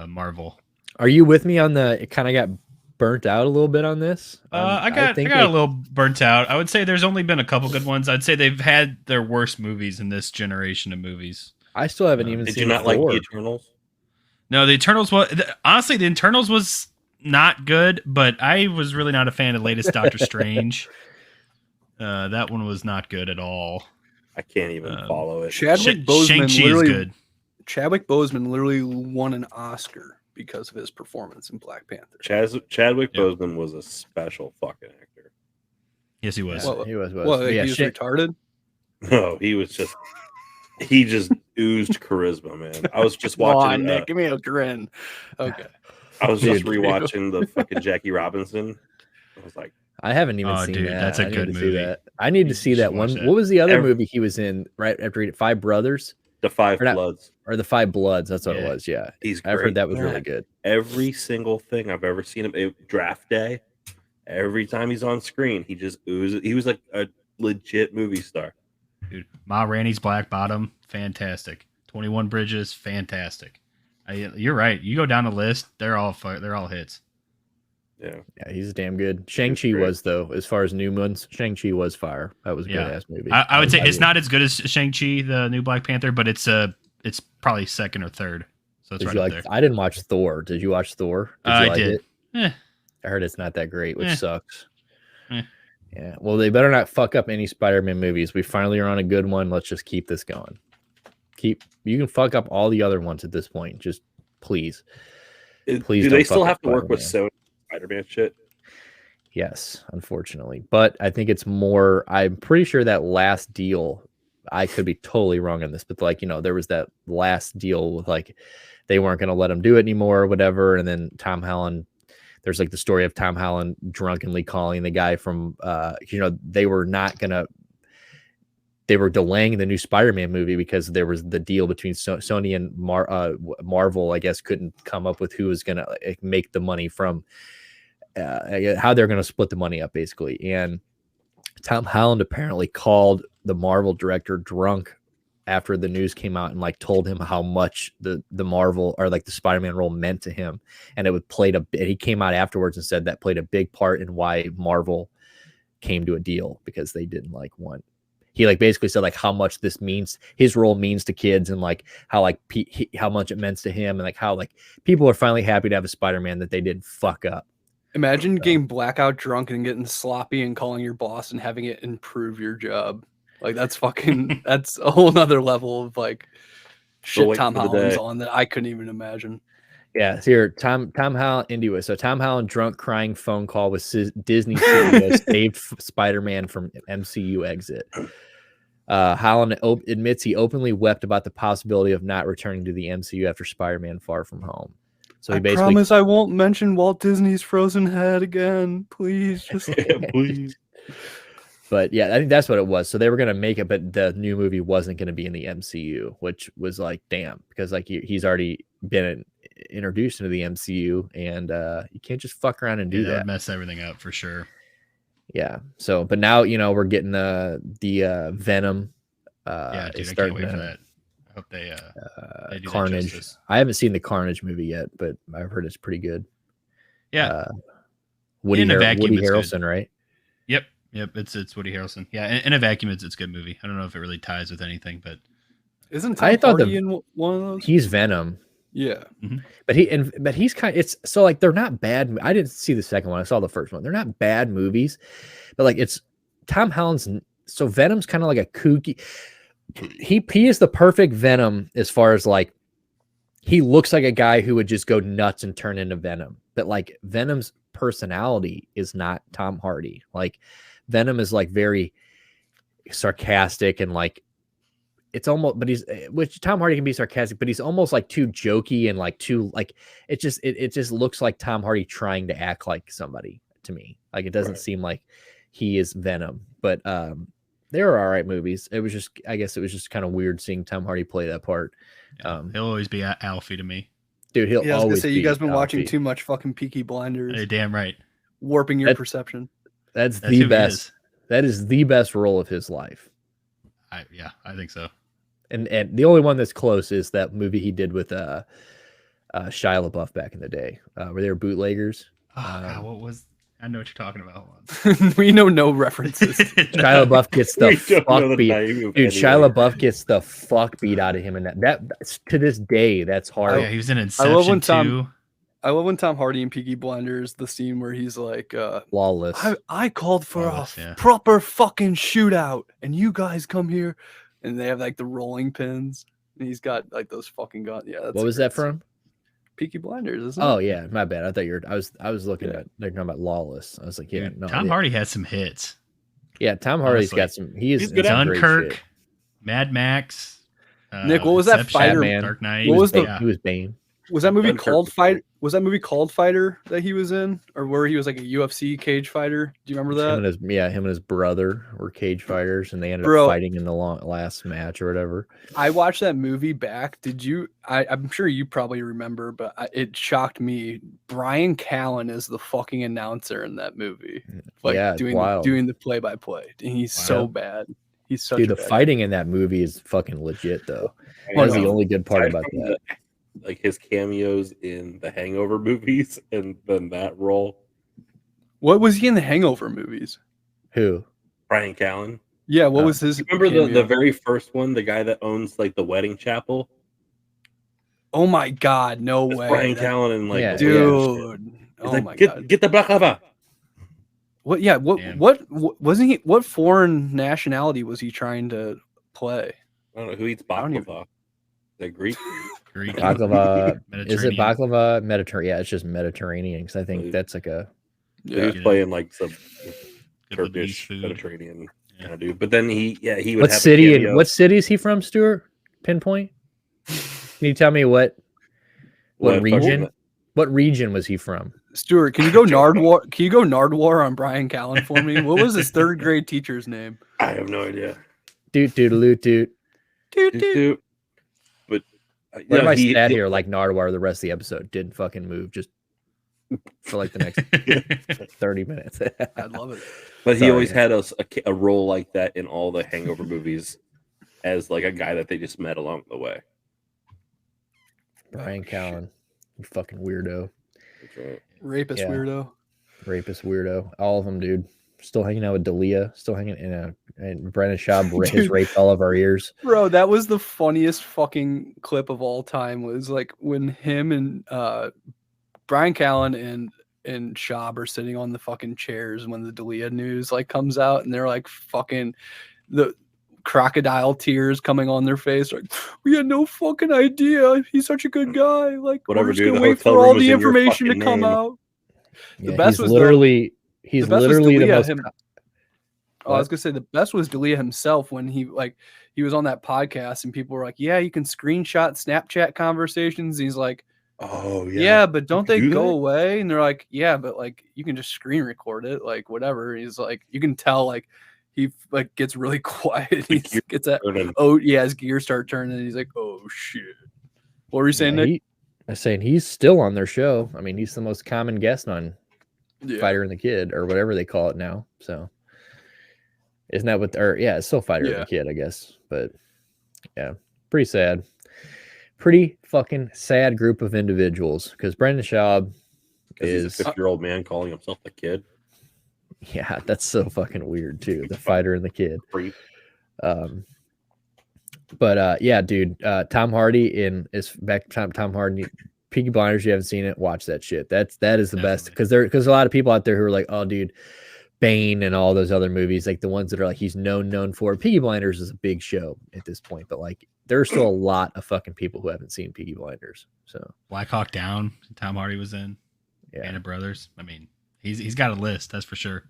Marvel. Are you with me on it kind of got burnt out a little bit on this? I got a little burnt out. I would say there's only been a couple good ones. I'd say they've had their worst movies in this generation of movies. I still haven't even seen. Did you not like the Eternals? No, the Eternals honestly, the Eternals was not good, but I was really not a fan of the latest Doctor Strange. That one was not good at all. I can't even follow it. Chadwick Boseman literally won an Oscar because of his performance in Black Panther. Chadwick Boseman was a special fucking actor. Yes, he was. Well, he was. He was retarded? No, he just oozed charisma, man. I was just watching. Nick, give me a grin. Okay. I was just rewatching the fucking Jackie Robinson. I was like, I haven't even seen that. That's a good movie. I need to see that one. What was the other movie he was in right after he did Five Brothers? The Five Bloods. Or the Five Bloods. That's what it was. Yeah. I've heard that was really good. Every single thing I've ever seen him, Draft Day, every time he's on screen, he just oozes. He was like a legit movie star. Dude, Ma Rainey's Black Bottom, fantastic. 21 Bridges, fantastic. You're right. You go down the list, they're all hits. Yeah, he's damn good. Shang-Chi was, though, as far as new ones, Shang-Chi was fire. That was a good-ass movie. I would say it's not as good as Shang-Chi, the new Black Panther, but it's probably second or third. So it's right up there. I didn't watch Thor. Did you watch Thor? I did. I heard it's not that great, which sucks. Yeah. Well, they better not fuck up any Spider-Man movies. We finally are on a good one. Let's just keep this going. You can fuck up all the other ones at this point. Just please. Do they still have to work with Sony Spider-Man shit? Yes, unfortunately. But I think it's more, I'm pretty sure that last deal, I could be totally wrong on this, but like, there was that last deal with like, they weren't going to let him do it anymore or whatever. And then Tom Holland, there's like the story of Tom Holland drunkenly calling the guy from, they were delaying the new Spider-Man movie because there was the deal between Sony and Marvel, I guess, couldn't come up with who was going to make the money from how they're going to split the money up, basically. And Tom Holland apparently called the Marvel director drunk after the news came out and like told him how much the Marvel or like the Spider-Man role meant to him. And he came out afterwards and said that played a big part in why Marvel came to a deal, because they didn't want. He like basically said like how much this means, his role means to kids, and like how like how much it meant to him, and like how like people are finally happy to have a Spider-Man that they didn't fuck up. Imagine getting blackout drunk and getting sloppy and calling your boss and having it improve your job. Like that's that's a whole nother level of like shit Tom Holland's on that I couldn't even imagine. Yeah, here Tom Holland into it. So Tom Holland drunk crying phone call with Disney CEO saved Spider-Man from MCU exit. Holland admits he openly wept about the possibility of not returning to the MCU after Spider-Man Far From Home. So he basically promise I won't mention Walt Disney's Frozen Head again. Please, just please. But yeah, I think that's what it was. So they were going to make it, but the new movie wasn't going to be in the MCU, which was like, damn, because like he's already been introduced into the MCU, and you can't just fuck around and do that. That would mess everything up for sure. Yeah. So, but now, we're getting the Venom. Yeah, dude, I can't wait for that. I hope they do Carnage. I haven't seen the Carnage movie yet, but I've heard it's pretty good. Yeah. Woody Harrelson, right? Yep, it's Woody Harrelson. Yeah, in a vacuum, it's a good movie. I don't know if it really ties with anything, but isn't Tom Hardy in one of those? He's Venom. Yeah, but he's kind of, it's so like they're not bad. I didn't see the second one. I saw the first one. They're not bad movies, but like it's Tom Holland's. So Venom's kind of like a kooky. He is the perfect Venom as far as like he looks like a guy who would just go nuts and turn into Venom. But like Venom's personality is not Tom Hardy. Like Venom is like very sarcastic and like it's almost, but which Tom Hardy can be sarcastic, but he's almost like too jokey and like too like it just looks like Tom Hardy trying to act like somebody to me. Like it doesn't seem like he is Venom, but they were all right movies. It was just, I guess it was just kind of weird seeing Tom Hardy play that part. He'll always be Alfie to me. Dude, he'll I was always gonna say, be you guys been Alfie. watching too much fucking Peaky Blinders. Hey, damn right. Warping your perception. That's the best. That is the best role of his life. I think so. And the only one that's close is that movie he did with Shia LaBeouf back in the day, where they were bootleggers. Oh, God, what was? I know what you're talking about. We know no references. Shia LaBeouf gets the fuck beat. Dude, Shia LaBeouf gets the fuck beat out of him, and that to this day, that's hard. Oh, yeah, he was in Inception too. I love when Tom Hardy in Peaky Blinders, the scene where he's like, Lawless. I called for a proper fucking shootout, and you guys come here, and they have like the rolling pins, and he's got like those fucking guns. Yeah, that's what was that from? Peaky Blinders, isn't it? Oh yeah, my bad. I thought I was looking at they're talking about Lawless. I was like, yeah, no. Tom Hardy has some hits. Yeah, Tom Hardy's got some. He's good. Dunkirk, Mad Max. Nick, what was that fighter? Man. Dark Knight. He was Bane. Was that movie called Fight? Was that movie called Fighter that he was in, or where he was like a UFC cage fighter? Do you remember that? Him and his brother were cage fighters, and they ended up fighting in the last match or whatever. I watched that movie back. Did you? I'm sure you probably remember, but it shocked me. Brian Callen is the fucking announcer in that movie, like doing the play-by-play. And he's so bad. He's such. Dude, the fighting in that movie is fucking legit, though. That's the only good part about that. Like his cameos in the Hangover movies, and then that role. What was he in the Hangover movies? Who? Brian Callen. Yeah, what was his? Remember the very first one, the guy that owns like the wedding chapel. Oh my God! No way. Brian Callen and like, dude. Oh like, my God! Get the baklava. What? Yeah. What wasn't he? What foreign nationality was he trying to play? I don't know who eats baklava. The Greek. Baklava. Is it baklava Mediterranean? Yeah, it's just Mediterranean because I think that's like a. Yeah, he was playing like some Turkish Mediterranean kind of dude. But then he would. What city and what city is he from, Stuart? Pinpoint. Can you tell me what region? What region was he from? Stuart, can you go Nardwar? Can you go Nardwar on Brian Callen for me? What was his third grade teacher's name? I have no idea. Doot doodaloo doot. Doot doot. But what if I sat here like Nardwar the rest of the episode? Didn't fucking move just for like the next 30 minutes. I'd love it. But he always had a role like that in all the Hangover movies as like a guy that they just met along the way. Brian Callen, you fucking weirdo. That's right. Rapist weirdo. Rapist weirdo. All of them, dude. Still hanging out with Dalia. Still hanging and Brennan Schaub has raped all of our ears. Bro, that was the funniest fucking clip of all time. Was like when him and Brian Callen and Schaub are sitting on the fucking chairs when the Dalia news like comes out, and they're like fucking the crocodile tears coming on their face. Like, we had no fucking idea. He's such a good guy. Like, whatever, we're just dude. gonna wait for all the information to come out. Yeah, the best was literally he's literally the most. I was gonna say the best was Dalia himself when he was on that podcast and people were like, "Yeah, you can screenshot Snapchat conversations." He's like, "Oh yeah, but don't they go away?" And they're like, "Yeah, but like you can just screen record it, like whatever." He's like, you can tell like he like gets really quiet. He gets that his gears start turning. And he's like, "Oh shit." What were you saying, Nick? I'm saying he's still on their show. I mean, he's the most common guest on Fighter and the Kid or whatever they call it now. So isn't that what? Or yeah, it's still Fighter and the Kid, I guess. But yeah, pretty sad. Pretty fucking sad group of individuals because Brendan Schaub is a 50-year-old man calling himself the Kid. Yeah, that's so fucking weird too. The Fighter and the Kid. But yeah, dude, Tom Hardy is back to Tom Hardy. Peaky Blinders, you haven't seen it, watch that shit. That is the best because a lot of people out there who are like, oh, dude, Bane and all those other movies, like the ones that are like he's known for. Peaky Blinders is a big show at this point, but like there's still a lot of fucking people who haven't seen Peaky Blinders. So Black Hawk Down, Tom Hardy was in. Band of Brothers. I mean, he's got a list, that's for sure.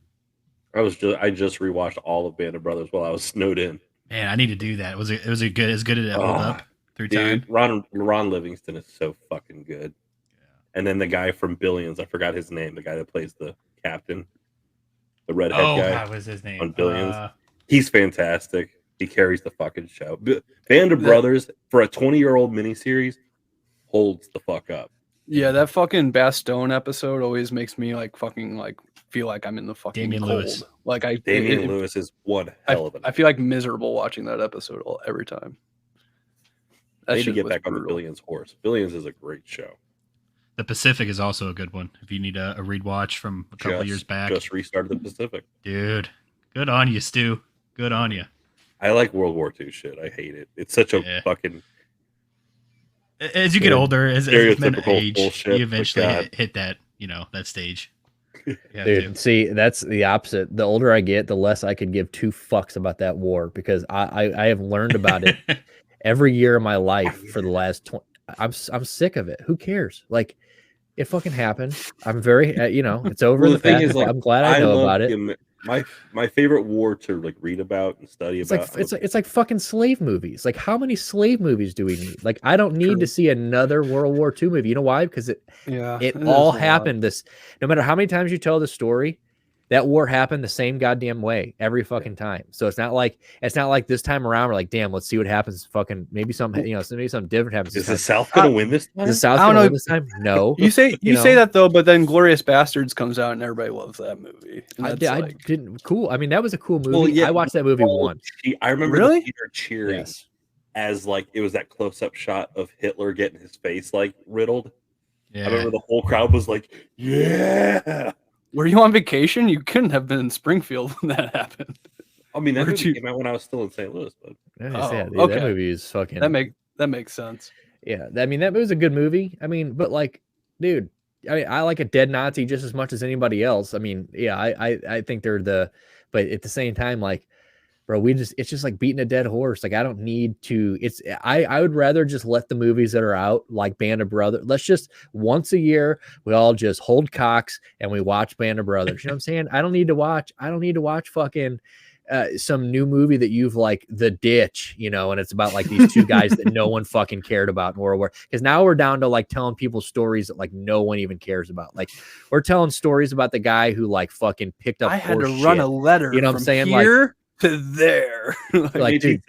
I just rewatched all of Band of Brothers while I was snowed in. Man, I need to do that. It was as good as it held up through time. Ron Livingston is so fucking good. Yeah. And then the guy from Billions, I forgot his name, the guy that plays the captain, the redhead guy. What was his name? On Billions. He's fantastic. He carries the fucking show. Band of Brothers, for a 20-year-old miniseries, holds the fuck up. Yeah, that fucking Bastogne episode always makes me like fucking like feel like I'm in the fucking Damian cold. Lewis. Like Damian Lewis is one hell of an. I feel like miserable watching that episode every time. I need to get back on the Billions horse. Billions is a great show. The Pacific is also a good one. If you need a read watch from a couple years back. Just restarted the Pacific. Dude, good on you, Stu. Good on you. I like World War II shit. I hate it. It's such a fucking. As you get older, as men age, bullshit, you eventually hit that, that stage. Dude, see, that's the opposite. The older I get, the less I could give two fucks about that war because I have learned about it every year of my life for the last 20. I'm sick of it. Who cares? Like, it fucking happened. I'm very, it's over. Well, the thing is, like, I'm glad I know about it. My favorite war to like read about and study about. It's like fucking slave movies. Like, how many slave movies do we need? Like, I don't need to see another World War II movie. You know why? Because it all happened. No matter how many times you tell the story, that war happened the same goddamn way every fucking time. So it's not like this time around we're like, damn, let's see what happens. Fucking maybe something different happens. Is the South gonna win this time? Is the South gonna win this time? No. You say that though, but then Glorious Bastards comes out and everybody loves that movie. I didn't. Cool. I mean, that was a cool movie. Well, yeah, I watched that movie once. I remember the theater cheering as like it was that close-up shot of Hitler getting his face like riddled. Yeah. I remember the whole crowd was like, yeah. Were you on vacation? You couldn't have been in Springfield when that happened. I mean, that movie came out when I was still in St. Louis. But that movie is fucking. That makes sense. Yeah, I mean, that was a good movie. I mean, but like, dude, I like a dead Nazi just as much as anybody else. I mean, yeah, I think they're but at the same time, like, bro, it's just like beating a dead horse. Like, I don't need to, I would rather just let the movies that are out, like Band of Brothers. Let's just once a year, we all just hold cocks and we watch Band of Brothers. You know what I'm saying? I don't need to watch fucking some new movie that you've like The Ditch, you know, and it's about like these two guys that no one fucking cared about in World War. Because now we're down to like telling people stories that like no one even cares about. Like, we're telling stories about the guy who like fucking picked up. I had to run a letter. You know what I'm saying? Here to there. Like, dude,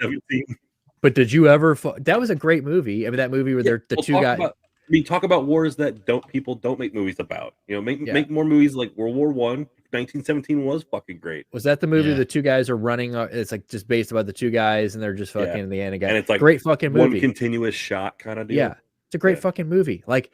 but did you ever? That was a great movie. I mean, that movie where they're the two guys. Talk about wars that people don't make movies about. You know, make more movies like World War I. 1917 was fucking great. Was that the movie the two guys are running? It's like just based about the two guys and they're just fucking in the end again. And it's like great fucking movie. One continuous shot kind of deal. Yeah. It's a great fucking movie. Like,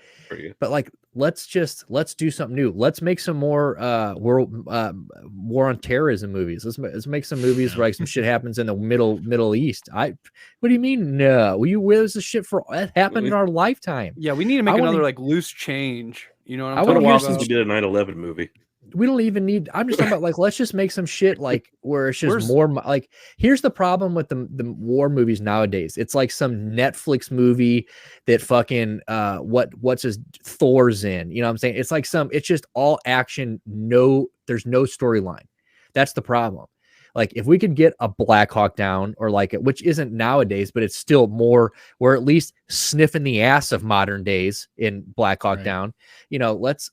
but like, let's do something new. Let's make some more war on terrorism movies. Let's make some movies where like some shit happens in the Middle East. What do you mean? No, where's the shit for that happened in our lifetime? Yeah, we need to make another like loose change. You know what I'm talking about? Since we did a 9/11 movie. We don't even need. I'm just talking about like, let's just make some shit like where it's just more like. Here's the problem with the war movies nowadays. It's like some Netflix movie that fucking what's his Thor's in. You know what I'm saying? It's like it's just all action. There's no storyline. That's the problem. Like, if we could get a Black Hawk Down or like it, which isn't nowadays, but it's still more, we're at least sniffing the ass of modern days in Black Hawk Down. You know, let's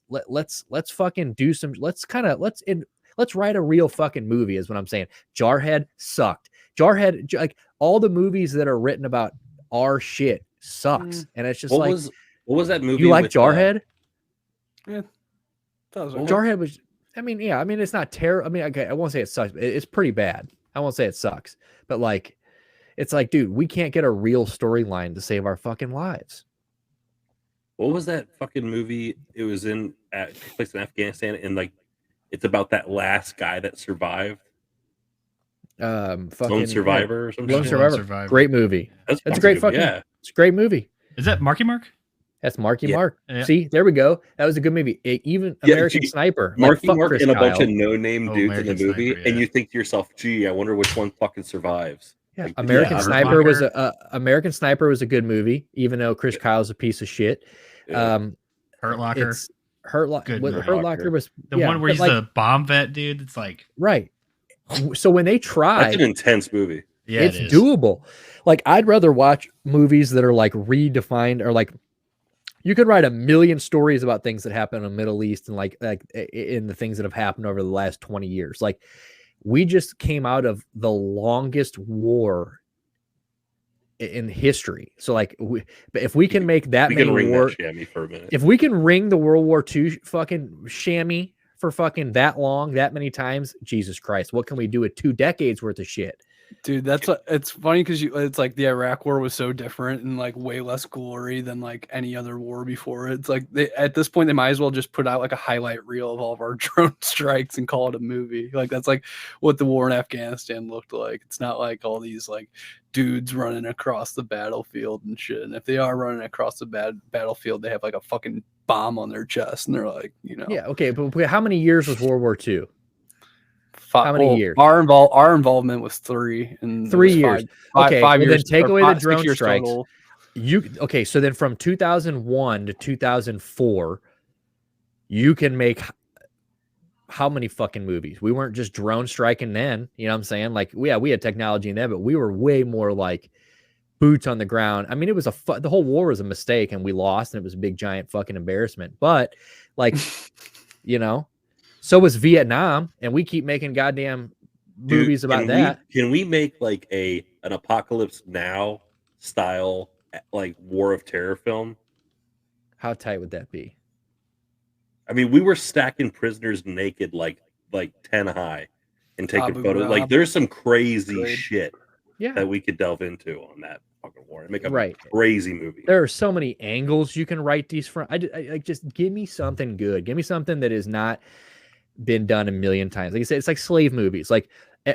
fucking do some, let's write a real fucking movie is what I'm saying. Jarhead sucked. Jarhead, like all the movies that are written about our shit sucks. And it's just what was that movie? You like Jarhead? Yeah. Jarhead was, I mean, it's not terrible. I mean, okay, I won't say it sucks. It's pretty bad. I won't say it sucks, but like, it's like, dude, we can't get a real storyline to save our fucking lives. What was that fucking movie? It was in place in Afghanistan, and like, it's about that last guy that survived. Fucking Lone Survivor or something. Lone Survivor. Great movie. That's a great fucking. Yeah. It's a great movie. Is that Marky Mark? That's Marky Mark. Yeah. See, there we go. That was a good movie. Even American Sniper. Marky Mark and a bunch of no-name dudes in the movie, and you think to yourself, "Gee, I wonder which one fucking survives." Yeah, like, American Sniper was a good movie, even though Chris Kyle's a piece of shit. Hurt Locker. Hurt Locker was the one where he's the bomb vet dude. It's like right. So when they tried, that's an intense movie. Yeah, it's doable. Like, I'd rather watch movies that are like redefined or like. You could write a million stories about things that happen in the Middle East and like in the things that have happened over the last 20 years. Like, we just came out of the longest war in history. So like, if we can make that many war, for a minute. If we can ring the World War II fucking chamois for fucking that long, that many times, Jesus Christ, what can we do with 2 decades worth of shit? Dude, it's funny because it's like the Iraq war was so different and like way less glory than like any other war before. It's like at this point they might as well just put out like a highlight reel of all of our drone strikes and call it a movie. Like, that's like what the war in Afghanistan looked like. It's not like all these like dudes running across the battlefield and shit. And if they are running across the battlefield, they have like a fucking bomb on their chest and they're like, you know. Yeah, okay, but how many years was World War II? How many years? Our involvement was 3 and 3 years. Five years. Then take away the drone strikes. Total. So then from 2001 to 2004, you can make how many fucking movies? We weren't just drone striking then. You know what I'm saying? Like, we had technology in then, but we were way more like boots on the ground. I mean, it was the whole war was a mistake and we lost and it was a big giant fucking embarrassment. But like, you know. So was Vietnam, and we keep making goddamn movies about that. Can we make like an Apocalypse Now style like War of Terror film? How tight would that be? I mean, we were stacking prisoners naked like 10 high and taking photos. Like, there's some crazy shit that we could delve into on that fucking war and make a crazy movie. There are so many angles you can write these from. I just give me something good. Give me something that is not been done a million times. Like I said, it's like slave movies. Like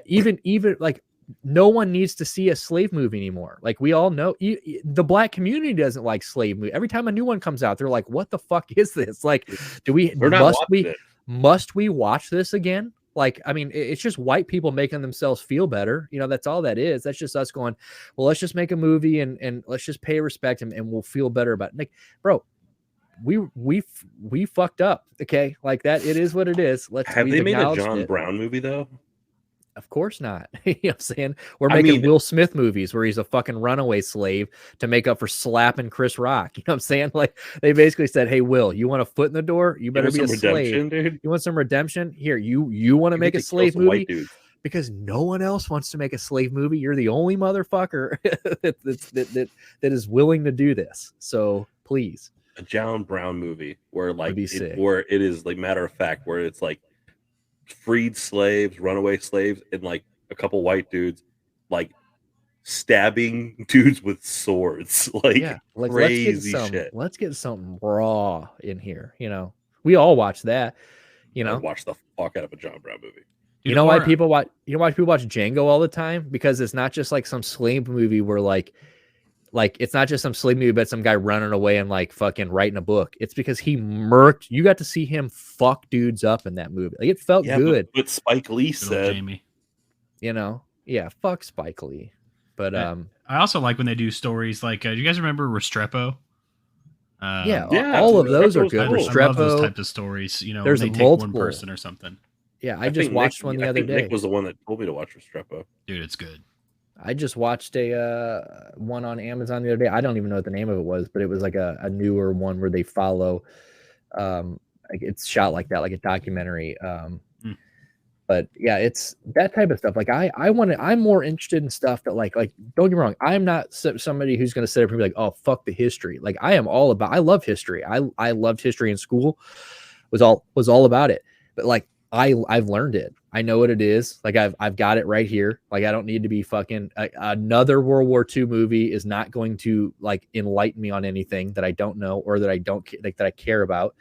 even like no one needs to see a slave movie anymore. Like, we all know the black community doesn't like slave movie. Every time a new one comes out, they're like, what the fuck is this? Like, must we watch this again? Like, I mean, it's just white people making themselves feel better. You know, that's all that is. That's just us going, well, let's just make a movie and let's just pay respect and we'll feel better about it. Like, bro, we fucked up. Okay. Like that. It is what it is. Have they made a John Brown movie though? Of course not. You know what I'm saying? We're making Will Smith movies where he's a fucking runaway slave to make up for slapping Chris Rock. You know what I'm saying? Like they basically said, hey, Will, you want a foot in the door? You better be a slave. Dude? You want some redemption? Here, you want to make a slave movie? Because no one else wants to make a slave movie. You're the only motherfucker that is willing to do this. So please. A John Brown movie where like where it is like matter of fact, where it's like freed slaves, runaway slaves, and like a couple white dudes like stabbing dudes with swords. Like crazy shit. Let's get something raw in here. You know, we all watch that. You know, I watch the fuck out of a John Brown movie. You know why people watch Django all the time? Because it's not just like some slave movie where like it's not just some slave movie about some guy running away and like fucking writing a book. It's because he murked. You got to see him fuck dudes up in that movie. Like it felt good. But Spike Lee said, Jamie. You know, yeah, fuck Spike Lee. But I also like when they do stories like, do you guys remember Restrepo? All of those are good. Restrepo, I love those types of stories. You know, there's they take multiple. one person or something. Yeah, I just watched one the other day. Nick was the one that told me to watch Restrepo. Dude, it's good. I just watched a one on Amazon the other day. I don't even know what the name of it was, but it was like a newer one where they follow. Like it's shot like that, like a documentary. But yeah, it's that type of stuff. Like I'm more interested in stuff that like don't get me wrong. I'm not somebody who's going to sit up and be like, oh fuck the history. Like I love history. I loved history in school. Was all about it. But like I've learned it. I know what it is. Like I've got it right here. Like I don't need to be fucking another World War II movie is not going to like enlighten me on anything that I don't know or that I don't like that I care about.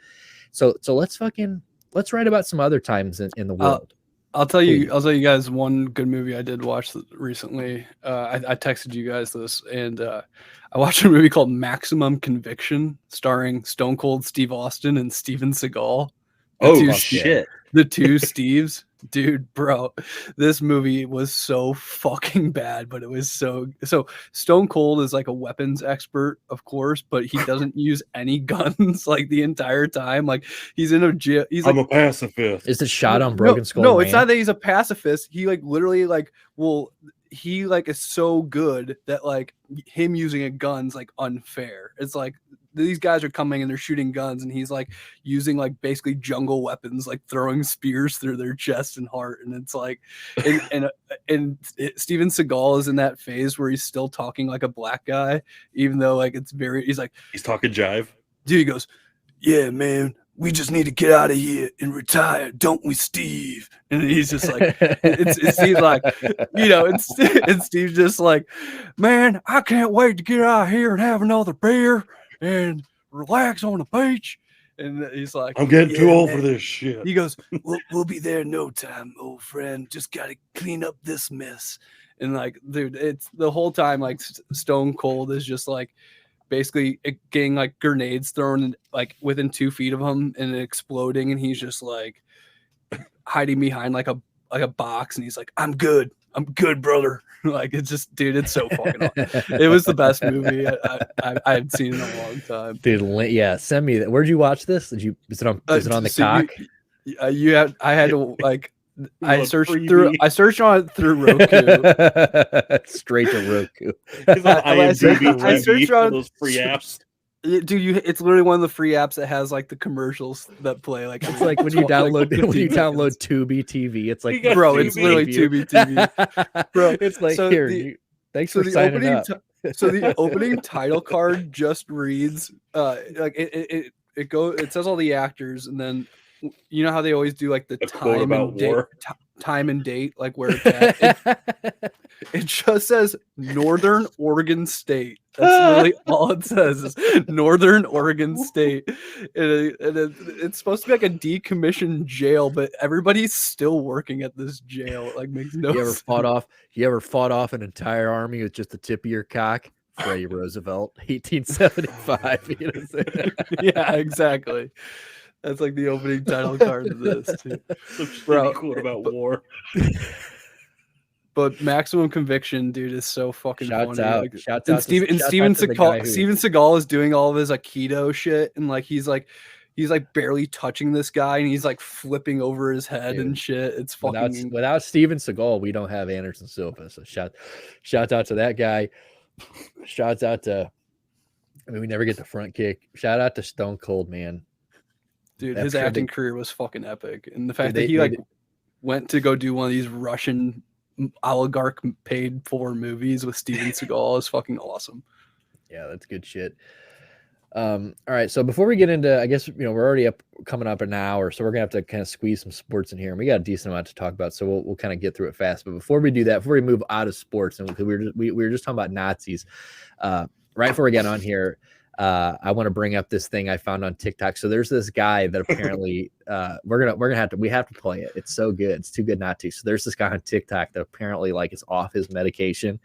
So let's write about some other times in the world. I'll tell you guys one good movie I did watch recently. I texted you guys this, and I watched a movie called Maximum Conviction, starring Stone Cold Steve Austin and Steven Seagal. Shit! The two Steves. Dude, bro, this movie was so fucking bad, but it was so Stone Cold is like a weapons expert, of course, but he doesn't use any guns like the entire time. Like he's in a jail. I'm a pacifist. Is it shot on Broken Skull? No, it's not that he's a pacifist. He like literally he like is so good that like him using a gun's like unfair. It's like these guys are coming and they're shooting guns and he's like using like basically jungle weapons, like throwing spears through their chest and heart. And it's like, and Steven Seagal is in that phase where he's still talking like a black guy, even though like he's talking jive. Dude, he goes, yeah, man, we just need to get out of here and retire, don't we, Steve? And he's just like, it's Steve's like, you know, it's Steve's just like, man, I can't wait to get out of here and have another beer and relax on the beach. And he's like, I'm getting too old for this shit. He goes, we'll be there in no time, old friend. Just got to clean up this mess. And like, dude, it's the whole time, like Stone Cold is just like basically getting like grenades thrown like within 2 feet of him and exploding. And he's just like hiding behind like a box. And he's like, I'm good, brother. Like it's just, dude, it's so fucking awesome. It was the best movie I've seen in a long time, dude. Yeah, send me that. Where'd you watch this? Is it on the cock? I had to like I searched on it through Roku. Straight to Roku. I searched on those free apps. Dude, it's literally one of the free apps that has like the commercials that play. Like it's like when you download Tubi TV. It's like, bro, it's literally Tubi TV, bro. It's like thanks for signing up. So the opening title card just reads, like it says all the actors, and then you know how they always do like the time and date, like where it's at. It just says Northern Oregon State. That's really all it says is Northern Oregon State. It's supposed to be like a decommissioned jail, but everybody's still working at this jail. It like makes no sense. You ever fought off an entire army with just the tip of your cock? Freddie Roosevelt, 1875. You know what I'm saying? Yeah, exactly. That's like the opening title card of this, too. Some shitty quote about war. But Maximum Conviction, dude, is so fucking Shouts funny. out. Like, Shouts and out Steven to the guy who- Steven Seagal is doing all of his Aikido shit, and like he's barely touching this guy, and he's like flipping over his head and shit. It's fucking without Steven Seagal, we don't have Anderson Silva. So shout out to that guy. Shouts out to we never get the front kick. Shout out to Stone Cold, man. Dude, his acting career was fucking epic. And the fact that he went to go do one of these Russian oligarch paid for movies with Steven Seagal is fucking awesome. Yeah, that's good shit. All right, so before we get into, I guess we're already coming up an hour, so we're gonna have to kind of squeeze some sports in here, and we got a decent amount to talk about, so we'll kind of get through it fast. But before we do that, before we move out of sports, and we were just talking about Nazis, right before we get on here, I want to bring up this thing I found on TikTok. So there's this guy that apparently we have to play it. It's so good, it's too good not to. So there's this guy on TikTok that apparently like is off his medication,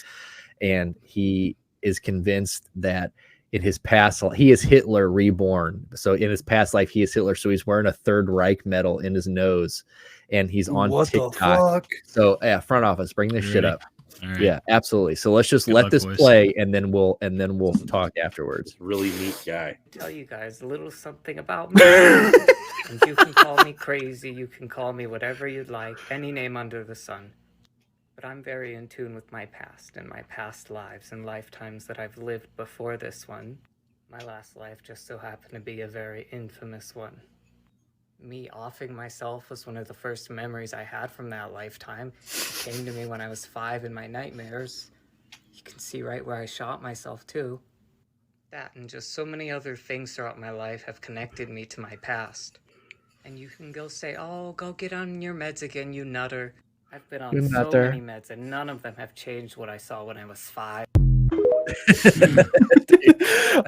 and he is convinced that in his past he is Hitler reborn. So in his past life he is Hitler. So he's wearing a Third Reich medal in his nose, and he's on TikTok. The fuck? So yeah, front office, bring this shit up. Right. Yeah, absolutely. So let's just let this play, and then we'll talk afterwards. Really neat guy. Tell you guys a little something about me. And you can call me crazy. You can call me whatever you'd like, any name under the sun. But I'm very in tune with my past and my past lives and lifetimes that I've lived before this one. My last life just so happened to be a very infamous one. Me offing myself was one of the first memories I had from that lifetime. It came to me when I was 5 in my nightmares. You can see right where I shot myself too. That and just so many other things throughout my life have connected me to my past. And you can go say, oh, go get on your meds again, you nutter. I've been on so many meds and none of them have changed what I saw when I was 5.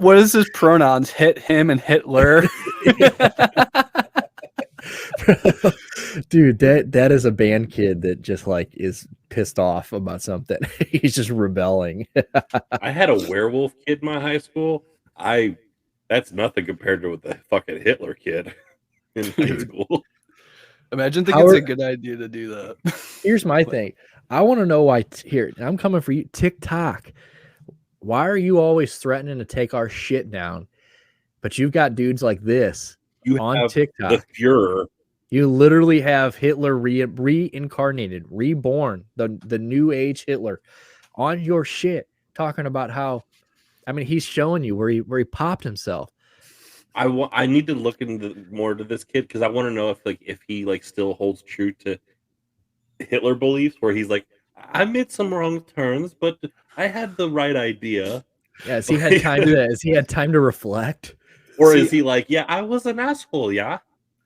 What is his pronouns? Hit him and Hitler. Dude, that is a band kid that just like is pissed off about something. He's just rebelling. I had a werewolf kid in my high school. That's nothing compared to the fucking Hitler kid in high school. Imagine thinking it's a good idea to do that. Here's my thing. I want to know why. Here, I'm coming for you. TikTok. Why are you always threatening to take our shit down? But you've got dudes like this on TikTok. The Fuhrer. You literally have Hitler reincarnated, reborn, the new age Hitler on your shit, talking about how, I mean, he's showing you where he popped himself. I need to look into more to this kid because I want to know if he still holds true to Hitler beliefs, where he's like, I made some wrong turns, but I had the right idea. Yeah, has he had time to reflect? Or is he like, yeah, I was an asshole, yeah?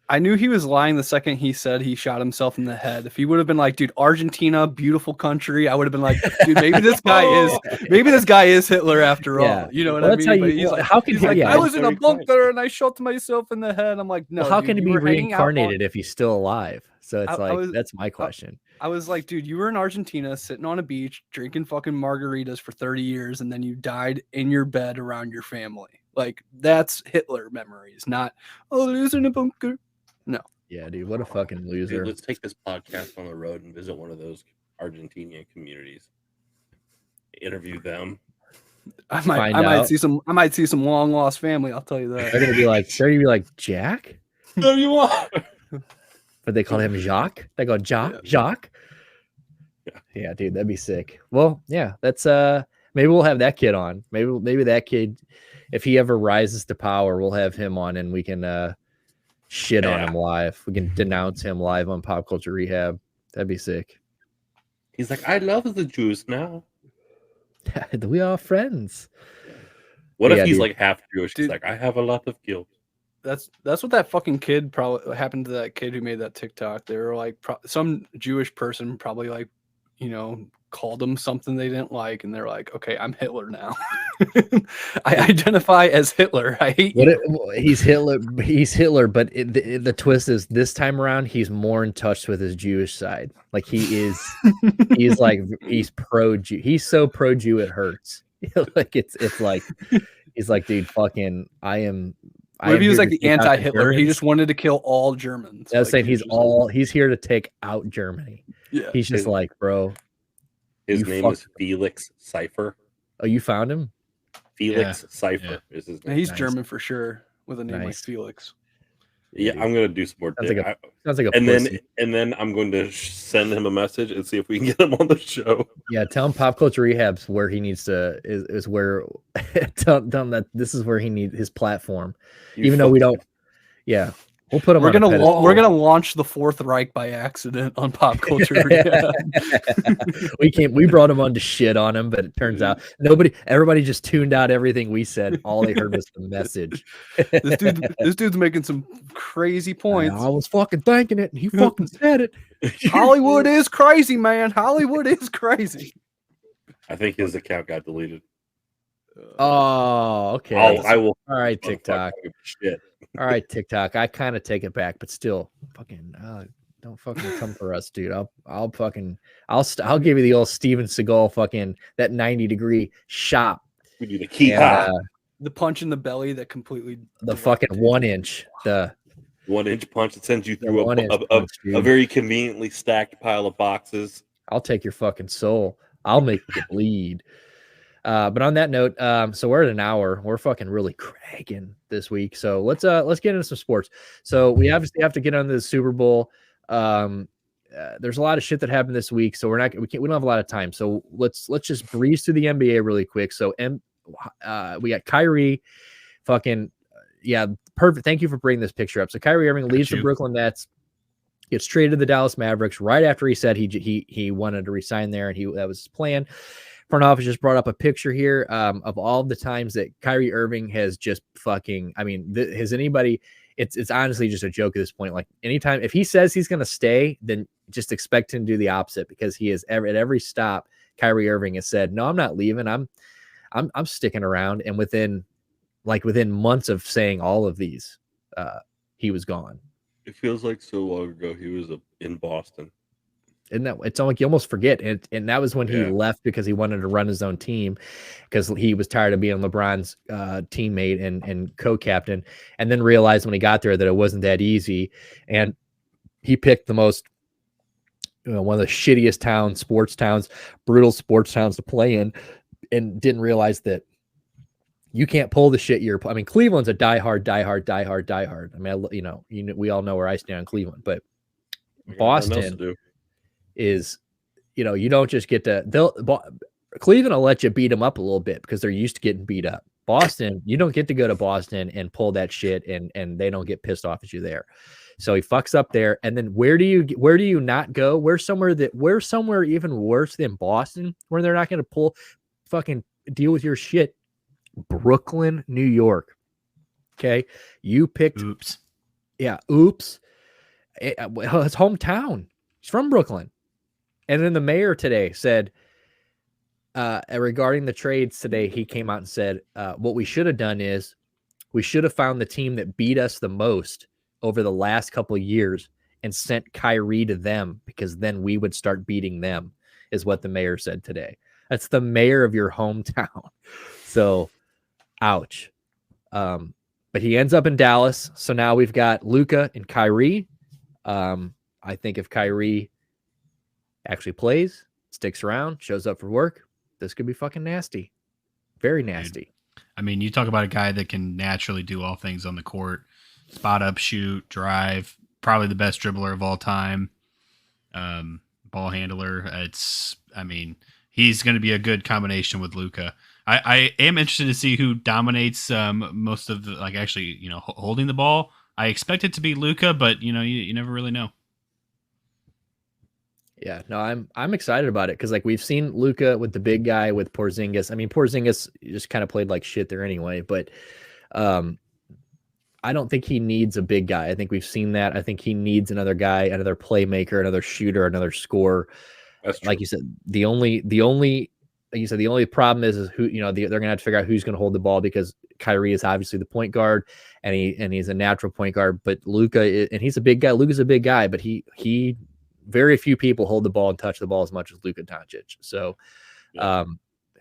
I knew he was lying the second he said he shot himself in the head. If he would have been like, dude, Argentina, beautiful country, I would have been like, dude, maybe this guy is Hitler after all. You know what I mean? He's like, how can he? I was in a bunker and I shot myself in the head. I'm like, no. Well, how can he be reincarnated if he's still alive? So it's that's my question. I was like, dude, you were in Argentina sitting on a beach drinking fucking margaritas for 30 years and then you died in your bed around your family. Like, that's Hitler memories, not, oh, there's in a bunker. No. Yeah, dude, what a fucking loser. Dude, let's take this podcast on the road and visit one of those Argentinian communities. Interview them. I might see some long lost family, I'll tell you that. They're gonna be like Jack? There you are. But they call him Jacques. They go Jacques. Yeah, dude, that'd be sick. Well, yeah, that's maybe we'll have that kid on. Maybe that kid, if he ever rises to power, we'll have him on and we can shit on him live. We can denounce him live on Pop Culture Rehab. That'd be sick. He's like, I love the Jews now. We are friends. What if he's like half Jewish? He's like, I have a lot of guilt. That's what that fucking kid probably happened to that kid who made that TikTok. They were like, some Jewish person probably like, called him something they didn't like, and they're like, okay, I'm Hitler now. I identify as Hitler. I hate you. He's Hitler, but the twist is this time around he's more in touch with his Jewish side. Like he's pro-Jew. He's so pro-Jew it hurts. Like it's like he's like, dude, fucking I am What if he was like the anti-Hitler? He just wanted to kill all Germans. I was saying like, he's here to take out Germany. Yeah. He's just like, bro. His name is Felix Cipher. Oh, you found him? Felix Cipher is his name. And he's German for sure, with a name like Felix. Yeah, I'm gonna do some more. Sounds like a and then I'm going to send him a message and see if we can get him on the show. Yeah, tell him Pop Culture Rehab's where he needs to is where tell him that this is where he needs his platform. Even though we don't. Yeah, we'll put him. We're gonna launch the Fourth Reich by accident on Pop Culture. We brought him on to shit on him, but it turns out everybody just tuned out everything we said. All they heard was the message. This dude's making some crazy points. I was fucking thinking it, and he fucking said it. Hollywood is crazy, man. Hollywood is crazy. I think his account got deleted. Oh, okay. I will. All right, TikTok. Shit. All right, TikTok. I kind of take it back, but still, fucking don't fucking come for us, dude. I'll give you the old Steven Seagal fucking that 90-degree shot. We do the key. The punch in the belly that completely the fucking 1-inch. The 1-inch punch that sends you through a very conveniently stacked pile of boxes. I'll take your fucking soul. I'll make you bleed. But on that note, so we're at an hour. We're fucking really cracking this week. So let's get into some sports. So we obviously have to get on the Super Bowl. There's a lot of shit that happened this week, so we don't have a lot of time. So let's just breeze through the NBA really quick. So we got Kyrie, fucking perfect. Thank you for bringing this picture up. So Kyrie Irving leaves the Brooklyn Nets, gets traded to the Dallas Mavericks right after he said he wanted to resign there, and that was his plan. Front office just brought up a picture here of all the times that Kyrie Irving has just fucking. I mean, has anybody? It's honestly just a joke at this point. Like anytime if he says he's going to stay, then just expect him to do the opposite, because he is at every stop. Kyrie Irving has said, "No, I'm not leaving. I'm sticking around." And within months of saying all of these, he was gone. It feels like so long ago he was in Boston. Isn't that it's like you almost forget it, and that was when he left because he wanted to run his own team, because he was tired of being LeBron's teammate and co-captain, and then realized when he got there that it wasn't that easy, and he picked the most one of the shittiest brutal sports towns to play in, and didn't realize that you can't pull the shit I mean, Cleveland's a diehard. I mean, we all know where I stand on Cleveland, but Boston is, you don't just get to Cleveland will let you beat them up a little bit because they're used to getting beat up. Boston, you don't get to go to Boston and pull that shit, and they don't get pissed off at you there. So he fucks up there, and then where do you not go? Where's somewhere even worse than Boston, where they're not going to fucking deal with your shit? Brooklyn, New York. Okay, you picked. Oops. Yeah, oops. His hometown. He's from Brooklyn. And then the mayor today said, regarding the trades today, he came out and said, what we should have done is we should have found the team that beat us the most over the last couple of years and sent Kyrie to them, because then we would start beating them, is what the mayor said today. That's the mayor of your hometown. So, ouch. But he ends up in Dallas. So now we've got Luka and Kyrie. I think if Kyrie actually plays, sticks around, shows up for work, this could be fucking nasty. Very nasty. I mean, you talk about a guy that can naturally do all things on the court: spot up, shoot, drive, probably the best dribbler of all time, ball handler. He's going to be a good combination with Luka. I am interested to see who dominates most of the, holding the ball. I expect it to be Luka, but you never really know. Yeah, no, I'm excited about it, because we've seen Luka with the big guy with Porzingis. I mean, Porzingis just kind of played like shit there anyway, but I don't think he needs a big guy. I think we've seen that. I think he needs another guy, another playmaker, another shooter, another scorer. Like you said, the only problem is who, they're gonna have to figure out who's gonna hold the ball, because Kyrie is obviously the point guard, and he's a natural point guard, but Luka, and he's a big guy. Luka's a big guy, but he very few people hold the ball and touch the ball as much as Luka Doncic. So,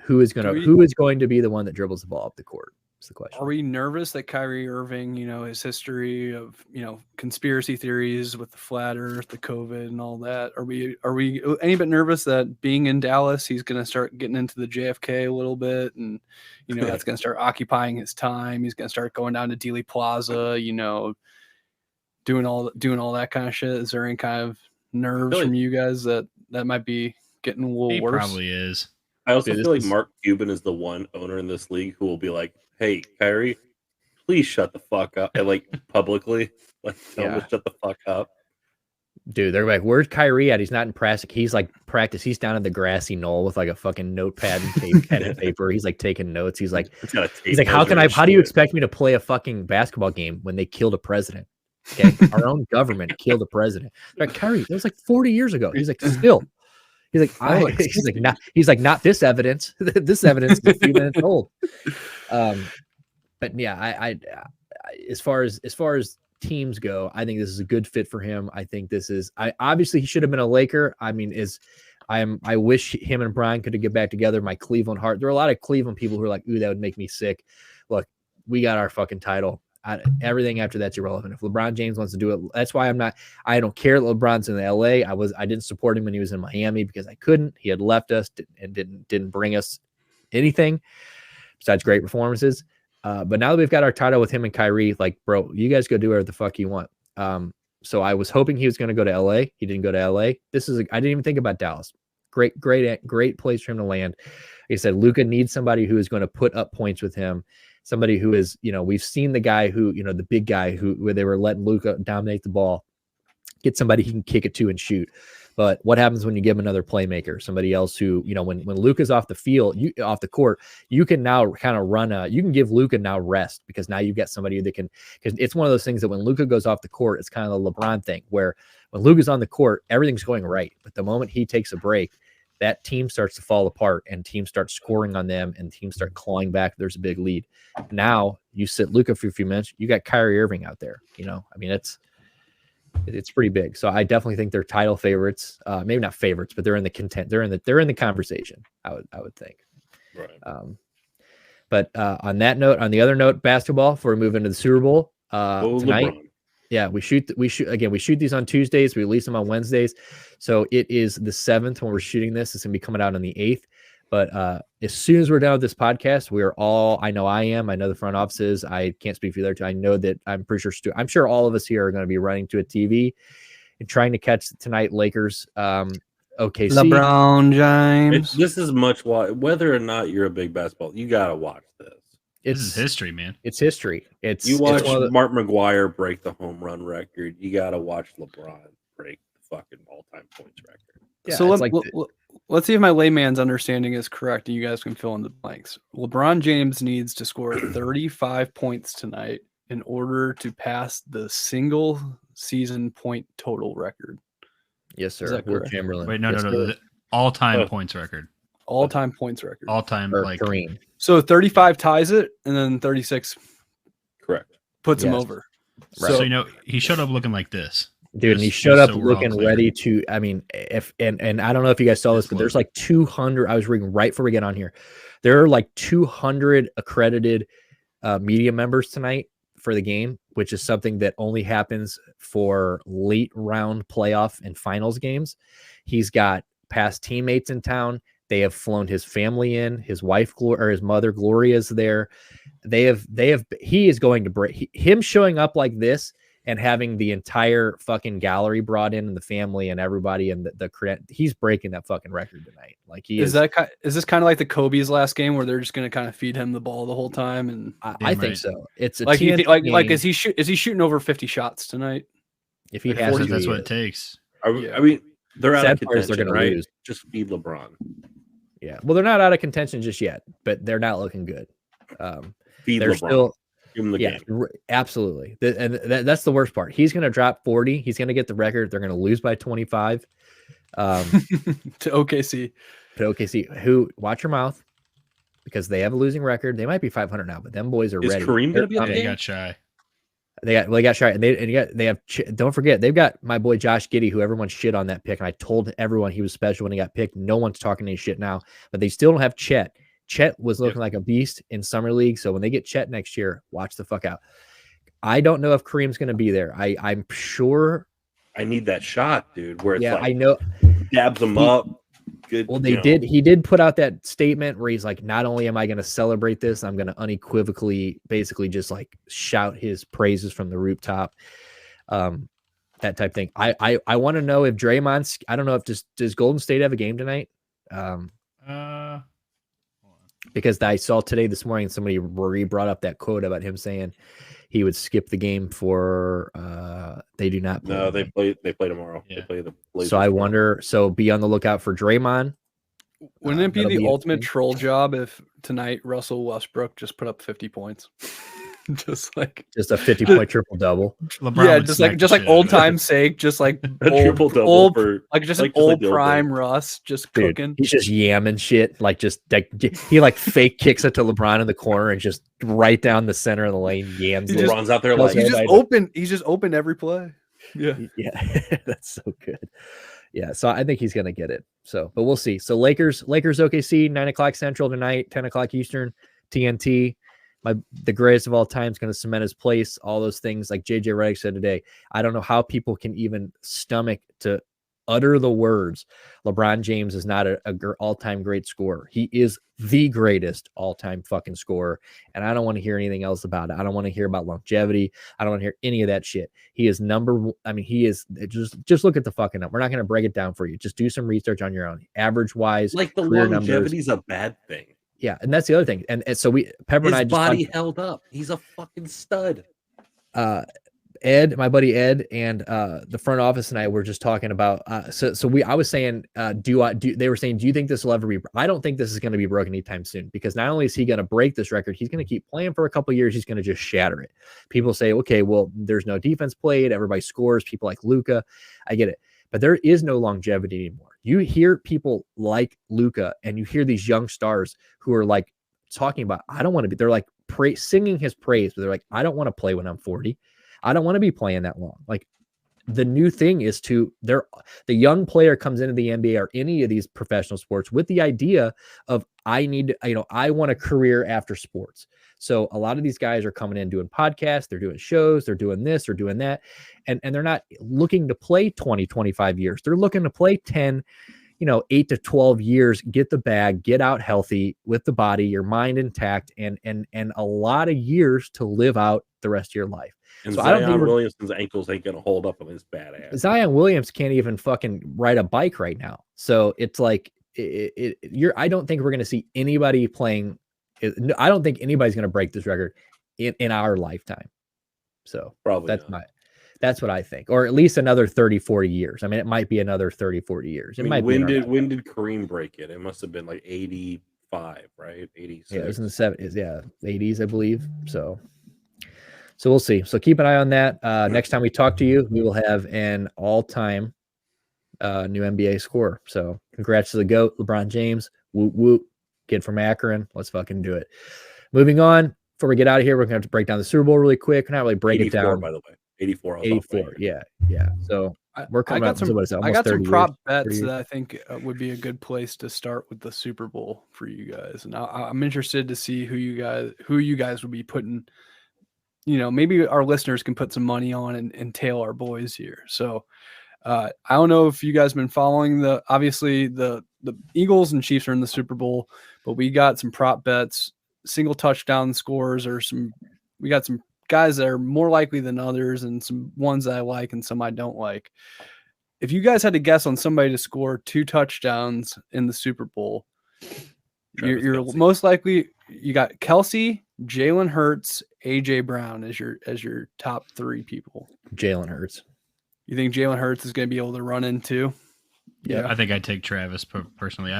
who is going to be the one that dribbles the ball up the court? Is the question. Are we nervous that Kyrie Irving, his history of, conspiracy theories with the flat earth, the COVID and all that, are we any bit nervous that being in Dallas, he's going to start getting into the JFK a little bit, and, that's going to start occupying his time. He's going to start going down to Dealey Plaza, doing all that kind of shit. Is there any kind of nerves from you guys that might be getting a little worse? Probably is. I also feel like Mark Cuban is the one owner in this league who will be like, "Hey, Kyrie, please shut the fuck up," and like publicly, like tell him to shut the fuck up. Dude, they're like, "Where's Kyrie at? He's not in practice. He's like practice. He's down in the grassy knoll with like a fucking notepad and pen and paper. He's like taking notes. He's like, how do you expect me to play a fucking basketball game when they killed a president? Okay, our own government killed a president. They're like, Kyrie, that was like 40 years ago. He's like, still." He's like, not this evidence. This evidence is a few minutes old. But yeah, I as far as teams go, I think this is a good fit for him. I think obviously he should have been a Laker. I mean, I wish him and Brian could get back together. My Cleveland heart. There are a lot of Cleveland people who are like, ooh, that would make me sick. Look, we got our fucking title. Everything after that's irrelevant. If LeBron James wants to do it, that's why I don't care that LeBron's in LA. I didn't support him when he was in Miami because I couldn't. He had left us and didn't bring us anything besides great performances. But now that we've got our title with him and Kyrie, like, bro, you guys go do whatever the fuck you want. So I was hoping he was going to go to LA. He didn't go to LA. I didn't even think about Dallas. Great place for him to land. Like I said, Luka needs somebody who is going to put up points with him. Somebody who is, we've seen the guy who, the big guy where they were letting Luka dominate the ball, get somebody he can kick it to and shoot. But what happens when you give him another playmaker, somebody else who, when Luka's off the field, off the court, you can now kind of you can give Luka now rest because now you get somebody that can, because it's one of those things that when Luka goes off the court, it's kind of the LeBron thing where when Luka's on the court, everything's going right. But the moment he takes a break, that team starts to fall apart and teams start scoring on them and teams start clawing back. There's a big lead. Now you sit Luka for a few minutes, you got Kyrie Irving out there. I mean, it's pretty big. So I definitely think they're title favorites. Maybe not favorites, but they're in the content. They're in the conversation. I would think. Right. But on that note, on the other note, basketball, before we move into the Super Bowl tonight. LeBron. Yeah, we shoot these on Tuesdays. We release them on Wednesdays. So it is the 7th when we're shooting this. It's going to be coming out on the 8th. But as soon as we're done with this podcast, we are all, I know the front offices. I can't speak for the other two. I know that I'm pretty sure, I'm sure all of us here are going to be running to a TV and trying to catch tonight Lakers OKC. LeBron James. This is whether or not you're a big basketball, you got to watch this. This is history, man. It's history. You watch Mark McGuire break the home run record. You got to watch LeBron break the fucking all-time points record. Yeah, so let's see if my layman's understanding is correct, and you guys can fill in the blanks. LeBron James needs to score 35 points tonight in order to pass the single season point total record. Yes, sir. Will Chamberlain. Wait, no. The all-time points record. All-time points record. All-time, like Kareem. So 35 ties it, and then 36 correct puts him over. Right. So he showed up looking like this. Dude, and he showed up looking ready to, I mean, and I don't know if you guys saw this, but there's like 200, I was reading right before we get on here. There are like 200 accredited media members tonight for the game, which is something that only happens for late round playoff and finals games. He's got past teammates in town. They have flown his family in. His wife, or his mother, Gloria, is there. He is going to break him showing up like this and having the entire fucking gallery brought in and the family and everybody and he's breaking that fucking record tonight. Like is this kind of like the Kobe's last game where they're just going to kind of feed him the ball the whole time? And I think so. It's a like is he shooting over 50 shots tonight? If he has, that's what it takes. I mean, they're out of contention, they're going to lose. Just feed LeBron. Yeah, well, they're not out of contention just yet, but they're not looking good. Feed they're LeBron. still. Give him the game. Absolutely. That's the worst part. He's going to drop 40. He's going to get the record. They're going to lose by 25 to OKC. Who, watch your mouth, because they have a losing record. They might be 500 now, but them boys are ready. Is Kareem going to be on the game? They got shy. They got shy. And they have. Don't forget, they've got my boy Josh Giddey, who everyone shit on that pick. And I told everyone he was special when he got picked. No one's talking any shit now, but they still don't have Chet. Chet was looking like a beast in summer league. So when they get Chet next year, watch the fuck out. I don't know if Kareem's going to be there. I'm sure. I need that shot, dude. Where it's I know. Dabs him up. Good. Well, he did put out that statement where he's like, not only am I going to celebrate this, I'm going to unequivocally basically just like shout his praises from the rooftop. That type thing. I want to know if Draymond's, I don't know if does Golden State have a game tonight? Because I saw this morning, somebody brought up that quote about him saying he would skip the game for they do not play. No, they play tomorrow. Yeah. They play the Blazers. So I wonder, be on the lookout for Draymond. Wouldn't it be the ultimate troll job if tonight Russell Westbrook just put up 50 points? just a 50-point triple double. Yeah, just like old time sake, just like a triple double for like just an old prime Russ just cooking. He's just yamming shit, like just like he like fake kicks it to LeBron in the corner and just right down the center of the lane yams. LeBron's out there like he's just open every play. Yeah, that's so good. Yeah, so I think he's gonna get it. So, but we'll see. So Lakers OKC 9:00 Central tonight, 10:00 Eastern, TNT. The greatest of all time is going to cement his place. All those things, like JJ Redick said today. I don't know how people can even stomach to utter the words. LeBron James is not a all-time great scorer. He is the greatest all-time fucking scorer, and I don't want to hear anything else about it. I don't want to hear about longevity. I don't want to hear any of that shit. He is he is just look at the fucking number. We're not going to break it down for you. Just do some research on your own. Average-wise, like the longevity is a bad thing. Yeah, and that's the other thing. And so Pepper and I just body held up. He's a fucking stud. Ed, my buddy Ed, and the front office and I were just talking about. I was saying, they were saying, do you think this will ever be? I don't think this is going to be broken anytime soon, because not only is he going to break this record, he's going to keep playing for a couple of years. He's going to just shatter it. People say, okay, well, there's no defense played. Everybody scores. People like Luka. I get it, but there is no longevity anymore. You hear people like Luka, and you hear these young stars who are like talking about, I don't want to be, they're like singing his praise, but they're like, I don't want to play when I'm 40. I don't want to be playing that long. Like, the new thing is the young player comes into the NBA or any of these professional sports with the idea of, I want a career after sports. So a lot of these guys are coming in doing podcasts, they're doing shows, they're doing this, they're doing that. And they're not looking to play 20, 25 years. They're looking to play 10, 8 to 12 years, get the bag, get out healthy with the body, your mind intact, and a lot of years to live out the rest of your life. And so Zion Williamson's ankles ain't going to hold up on his bad ass. Zion Williams can't even fucking ride a bike right now. So it's like, I don't think we're going to see anybody playing. I don't think anybody's going to break this record in our lifetime. So probably that's what I think, or at least another 30, 40 years. I mean, it might be another 30, 40 years. When did Kareem break it? It must have been like 85, right? 86. Yeah, it was in the 70s. Yeah, 80s, I believe. So we'll see. So keep an eye on that. Next time we talk to you, we will have an all-time new NBA scorer. So congrats to the GOAT, LeBron James. Whoop, whoop. Kid from Akron. Let's fucking do it. Moving on. Before we get out of here, we're going to have to break down the Super Bowl really quick. We're not really break it down. By the way. 84. 84. Yeah. So we're coming up. I got some prop bets that I think would be a good place to start with the Super Bowl for you guys. And I'm interested to see who you guys would be putting, maybe our listeners can put some money on and tail our boys here. So I don't know if you guys have been following obviously the Eagles and Chiefs are in the Super Bowl, but we got some prop bets, single touchdown scores, we got some guys that are more likely than others, and some ones that I like and some I don't like. If you guys had to guess on somebody to score 2 touchdowns in the Super Bowl, you're most likely, you got Kelsey, Jalen Hurts, AJ Brown as your top 3 people. Jalen Hurts. You think Jalen Hurts is going to be able to run in too? Yeah, I think I'd take Travis personally.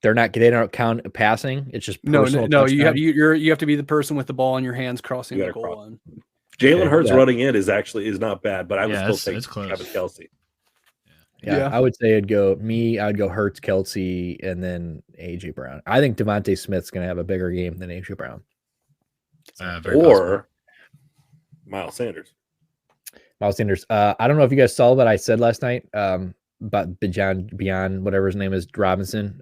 They don't count passing. It's just no. You have to be the person with the ball in your hands crossing the goal line. Jalen Hurts running in is not bad, but I would still take Travis Kelce. Yeah, I would say I'd go Hurts, Kelsey, and then AJ Brown. I think Devontae Smith's going to have a bigger game than AJ Brown. Or Miles Sanders. I don't know if you guys saw what I said last night about beyond whatever his name is, Robinson.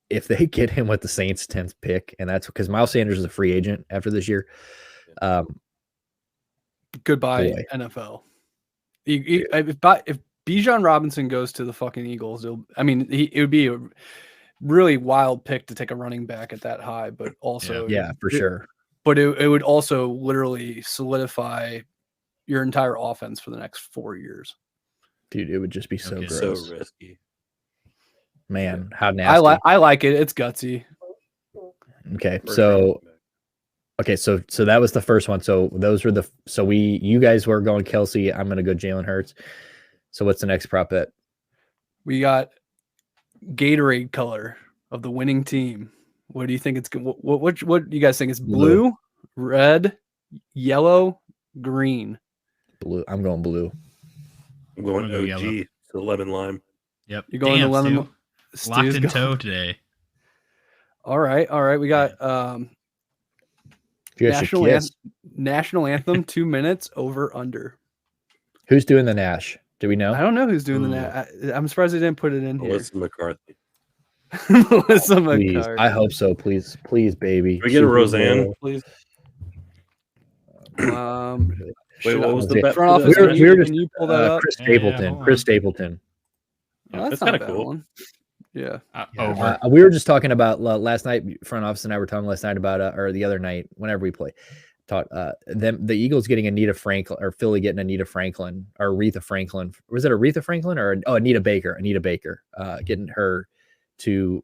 if they get him with the Saints' 10th pick, and that's because Miles Sanders is a free agent after this year. Goodbye, boy. NFL. If Bijan Robinson goes to the fucking Eagles, it would be a really wild pick to take a running back at that high, but also for sure. But it would also literally solidify your entire offense for the next 4 years. Dude, it would just be so gross. So risky. Man, how nasty. I like it. It's gutsy. Okay, so that was the first one. So those were you guys were going Kelsey. I'm going to go Jalen Hurts. So what's the next prop bet? We got Gatorade color of the winning team. What do you think it's what do you guys think? It's blue, red, yellow, green. Blue. I'm going blue. I'm going OG, yellow. So lemon lime. Yep. You're going to lemon. Locked in toe today. All right. We got national anthem 2 minutes over under. Who's doing the Nash? Do we know? I don't know who's doing the Nash. I'm surprised they didn't put it in Melissa McCarthy. Melissa McCarthy. Please. I hope so. Please, baby. Can we get a Roseanne, please? Wait, what was the bet? Front office? We were just you pull that up? Chris Stapleton. Chris Stapleton. Oh, that's not a bad one. Yeah. Over. We were just talking about last night. Front office and I were talking last night about or the other night, whenever we play. The Eagles getting Anita Franklin or Philly getting Anita Franklin or Aretha Franklin. Was it Aretha Franklin or Anita Baker? Anita Baker getting her to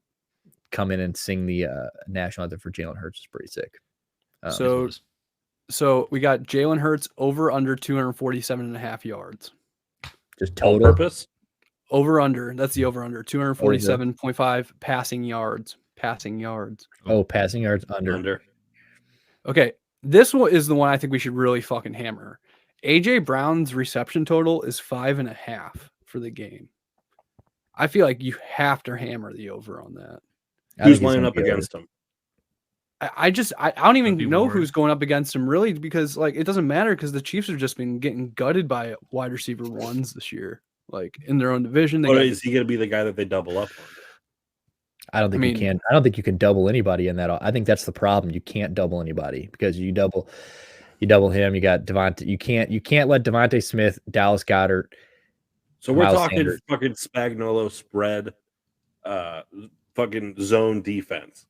come in and sing the national anthem for Jalen Hurts is pretty sick. So we got Jalen Hurts over under 247.5 yards. Just total purpose. Over under. That's the over under 247.5 passing yards. Oh, passing yards under. Okay. This one is the one I think we should really fucking hammer. AJ Brown's reception total is 5.5 for the game. I feel like you have to hammer the over on that. Who's lining up against him? I don't even know who's going up against him really, because like it doesn't matter because the Chiefs have just been getting gutted by wide receiver ones this year, like in their own division. Is he going to be the guy that they double up on? I don't think you can. I don't think you can double anybody in that. I think that's the problem. You can't double anybody because you double him. You got Devontae. You can't let Devontae Smith, Dallas Goedert. So we're talking Sanders. Fucking Spagnuolo spread, fucking zone defense.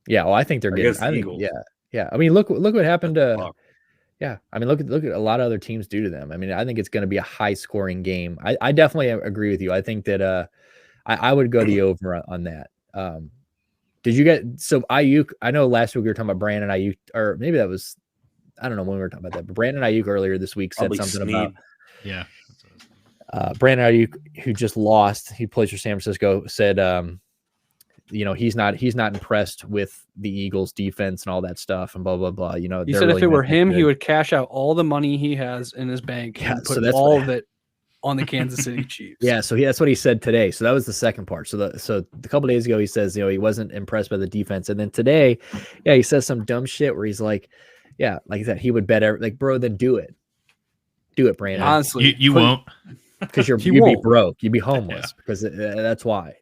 Yeah, well, I think they're getting. Yeah. I mean, look what happened to. Yeah, I mean, look at a lot of other teams do to them. I mean, I think it's going to be a high scoring game. I definitely agree with you. I think that I would go the over on that. Did you get Ayuk? I know last week we were talking about Brandon Ayuk, or maybe that was I don't know when we were talking about that. But Brandon Ayuk earlier this week said something about Brandon Ayuk, who just lost. He plays for San Francisco. Said he's not impressed with the Eagles defense and all that stuff and blah blah blah. He said really if it were him, he would cash out all the money he has in his bank and put all of it on the Kansas City Chiefs. Yeah, so that's what he said today. So that was the second part. So a couple of days ago he says he wasn't impressed by the defense, and then today, he says some dumb shit where he's like, like that he would bet bro, then do it, Brandon. Honestly, you won't because you'd be broke, you'd be homeless because that's why.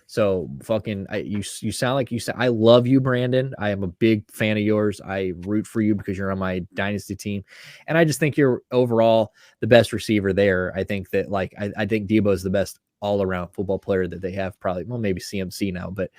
So fucking, you sound like I love you, Brandon. I am a big fan of yours. I root for you because you're on my dynasty team, and I just think you're overall the best receiver there. I think that I think Debo is the best all around football player that they have. Probably, well, maybe CMC now, but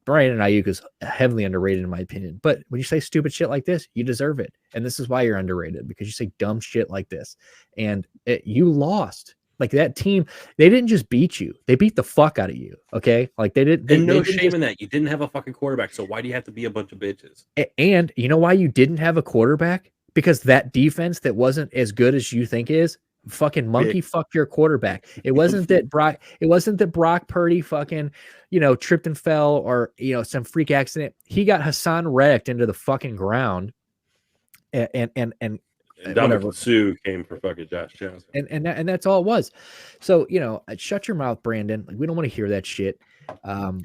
Brandon Ayuk is heavily underrated in my opinion. But when you say stupid shit like this, you deserve it, and this is why you're underrated because you say dumb shit like this, and you lost. Like that team, they didn't just beat you; they beat the fuck out of you. Okay, like they did. And no shame in that. You didn't have a fucking quarterback, so why do you have to be a bunch of bitches? And you know why you didn't have a quarterback? Because that defense that wasn't as good as you think is fucking monkey fucked your quarterback. It wasn't that Brock Purdy fucking tripped and fell or some freak accident. He got Hassan Reddick into the fucking ground, and Dominic Sue came for fucking Josh Johnson, and that's all it was. So shut your mouth, Brandon. Like we don't want to hear that shit. But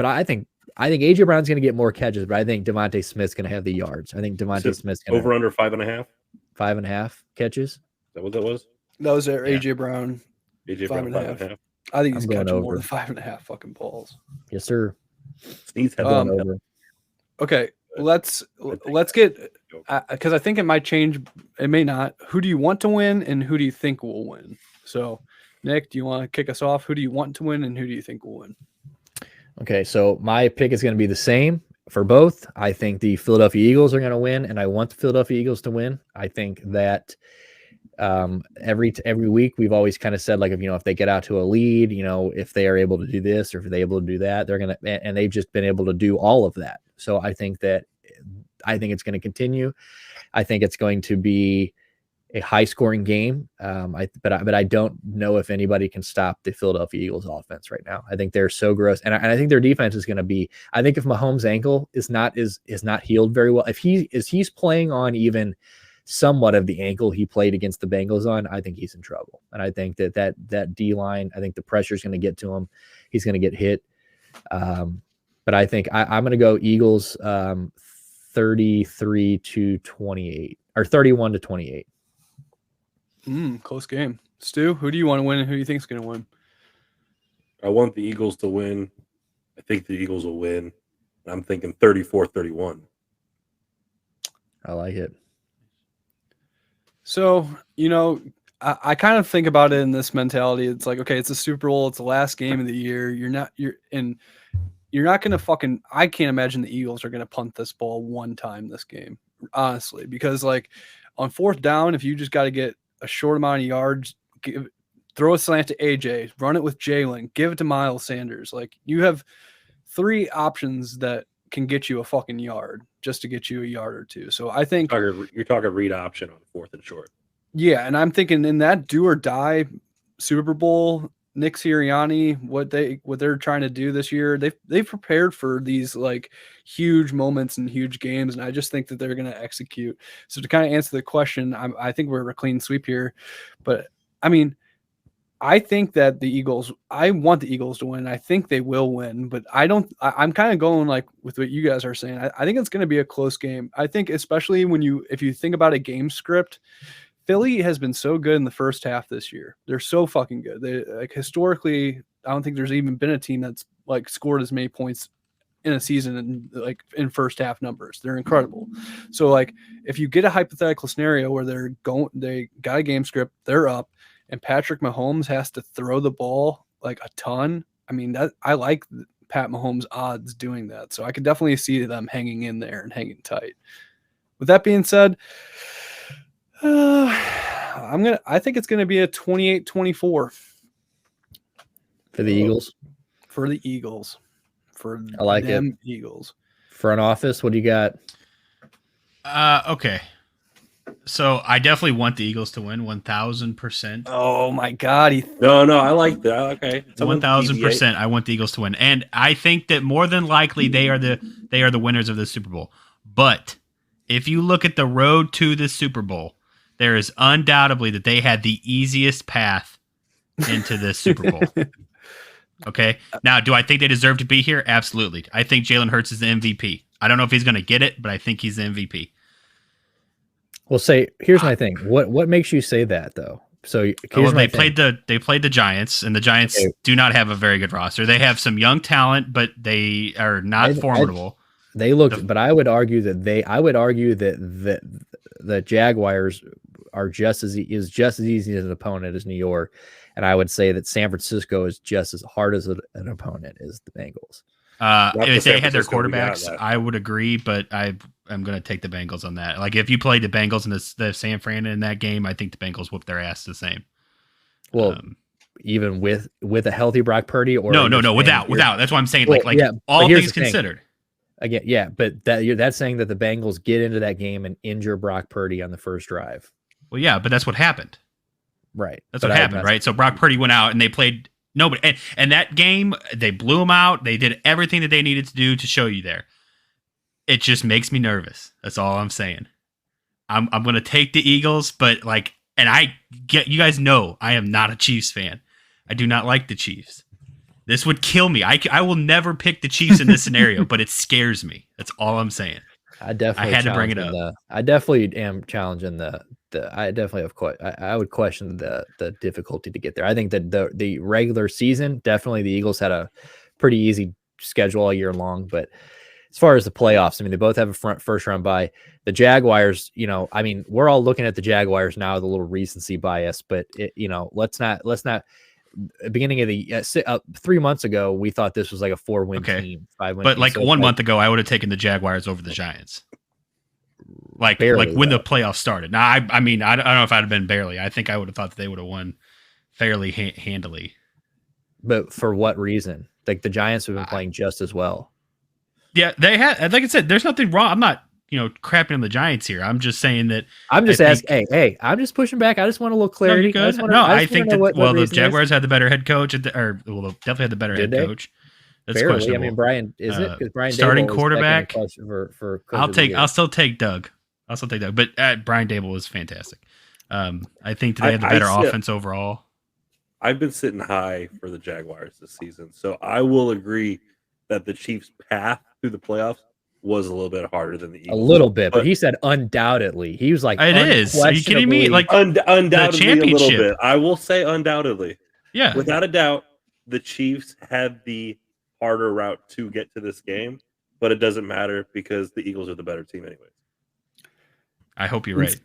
I think AJ Brown's going to get more catches, but I think Devontae Smith's going to have the yards. I think Devontae Smith's going to over under 5.5. 5.5 catches. Is that what that was? That was AJ Brown. AJ Brown 5.5. I think he's catching more than 5.5 fucking balls. Yes, sir. Sneeze had over. Okay, let's get because I think it might change. It may not. Who do you want to win, and who do you think will win? So, Nick, do you want to kick us off? Who do you want to win, and who do you think will win? Okay, so my pick is going to be the same for both. I think the Philadelphia Eagles are going to win, and I want the Philadelphia Eagles to win. I think that every week we've always kind of said, like, if they get out to a lead, if they are able to do this or if they're able to do that, they're gonna, and they've just been able to do all of that. So I think it's going to continue. I think it's going to be a high scoring game. But I don't know if anybody can stop the Philadelphia Eagles offense right now. I think they're so gross. And I think their defense is going to be, I think if Mahomes' ankle is not healed very well, if he's playing on even somewhat of the ankle he played against the Bengals on, I think he's in trouble. And I think that D line, I think the pressure is going to get to him. He's going to get hit. But I think I'm going to go Eagles 33-28 or 31-28. Close game. Stu, who do you want to win and who do you think is going to win? I want the Eagles to win. I think the Eagles will win. I'm thinking 34-31. I like it. So, I kind of think about it in this mentality. It's like, okay, it's a Super Bowl. It's the last game of the year. You're not going to I can't imagine the Eagles are going to punt this ball one time this game, honestly, because like on fourth down, if you just got to get a short amount of yards, throw a slant to AJ, run it with Jalen, give it to Miles Sanders. Like, you have 3 options that can get you a fucking yard just to get you a yard or 2. So I think you're talking read option on 4th and short. Yeah, and I'm thinking in that do or die Super Bowl, Nick Sirianni, what they're trying to do this year, they've prepared for these like huge moments and huge games, and I just think that they're going to execute. So to kind of answer the question, I think we're a clean sweep here, but I mean, I think that I want the Eagles to win. I think they will win, but I'm kind of going like with what you guys are saying. I think it's going to be a close game. I think especially if you think about a game script, Philly has been so good in the first half this year. They're so fucking good. They like historically, I don't think there's even been a team that's like scored as many points in a season in first half numbers. They're incredible. So like if you get a hypothetical scenario where they got a game script, they're up, and Patrick Mahomes has to throw the ball like a ton. I mean, that I like Pat Mahomes' odds doing that. So I could definitely see them hanging in there and hanging tight. With that being said, I think it's gonna be a 28-24 for the Eagles. For the Eagles. I like them Eagles. Front office, what do you got? Okay. So I definitely want the Eagles to win 1,000%. Oh my God! No, I like that. Okay, 1,000%. I want the Eagles to win, and I think that more than likely they are the winners of the Super Bowl. But if you look at the road to the Super Bowl, there is undoubtedly that they had the easiest path into this Super Bowl. Okay. Now, do I think they deserve to be here? Absolutely. I think Jalen Hurts is the MVP. I don't know if he's going to get it, but I think he's the MVP. Well, here's my thing. What makes you say that though? So they played the Giants, and the Giants do not have a very good roster. They have some young talent, but they are not formidable. They looked, but I would argue that the Jaguars are just as easy as an opponent as New York, and I would say that San Francisco is just as hard as an opponent as the Bengals. If they had their quarterbacks, I would agree, but I'm going to take the Bengals on that. Like if you played the Bengals and the San Fran in that game, I think the Bengals whoop their ass the same. Well, even with a healthy Brock Purdy, or no, without. That's what I'm saying. All things considered. Again, yeah, but that's saying that the Bengals get into that game and injure Brock Purdy on the first drive. Well, yeah, but that's what happened. Right. That's what happened, right? So Brock Purdy went out and they played nobody. And that game, they blew him out. They did everything that they needed to do to show you there. It just makes me nervous. That's all I'm saying. I'm going to take the Eagles, but you guys know I am not a Chiefs fan. I do not like the Chiefs. This would kill me. I will never pick the Chiefs in this scenario, but it scares me. That's all I'm saying. I had to bring it up. I definitely am challenging the I definitely have I would question the difficulty to get there. I think that the regular season, definitely the Eagles had a pretty easy schedule all year long, but as far as the playoffs, I mean, they both have a first round bye. The Jaguars, I mean, we're all looking at the Jaguars now with a little recency bias, but let's not. Beginning of the 3 months ago, we thought this was like a 4-win team, 5-win. But team. like so 1 month ago, I would have taken the Jaguars over the Giants. Like barely, when the playoffs started. Now, I mean, I don't know if I'd have been barely. I think I would have thought that they would have won fairly handily. But for what reason? Like the Giants have been playing just as well. Yeah, they had. Like I said, there's nothing wrong. I'm not, crapping on the Giants here. I'm just saying that. I'm just asking. Hey, I'm just pushing back. I just want a little clarity. I think that the Jaguars had the better head coach, definitely had the better head coach. That's barely. I mean, Brian, is it? Because Brian starting Dable quarterback for I'll still take Doug. But Brian Dable was fantastic. I think that they had the better offense overall. I've been sitting high for the Jaguars this season, so I will agree that the Chiefs' path through the playoffs was a little bit harder than the Eagles. A little bit, but he said undoubtedly. He was like, it is. Are you kidding me? Like undoubtedly a little bit. I will say undoubtedly. Yeah, without a doubt, the Chiefs had the harder route to get to this game, but it doesn't matter because the Eagles are the better team anyways. I hope you're right.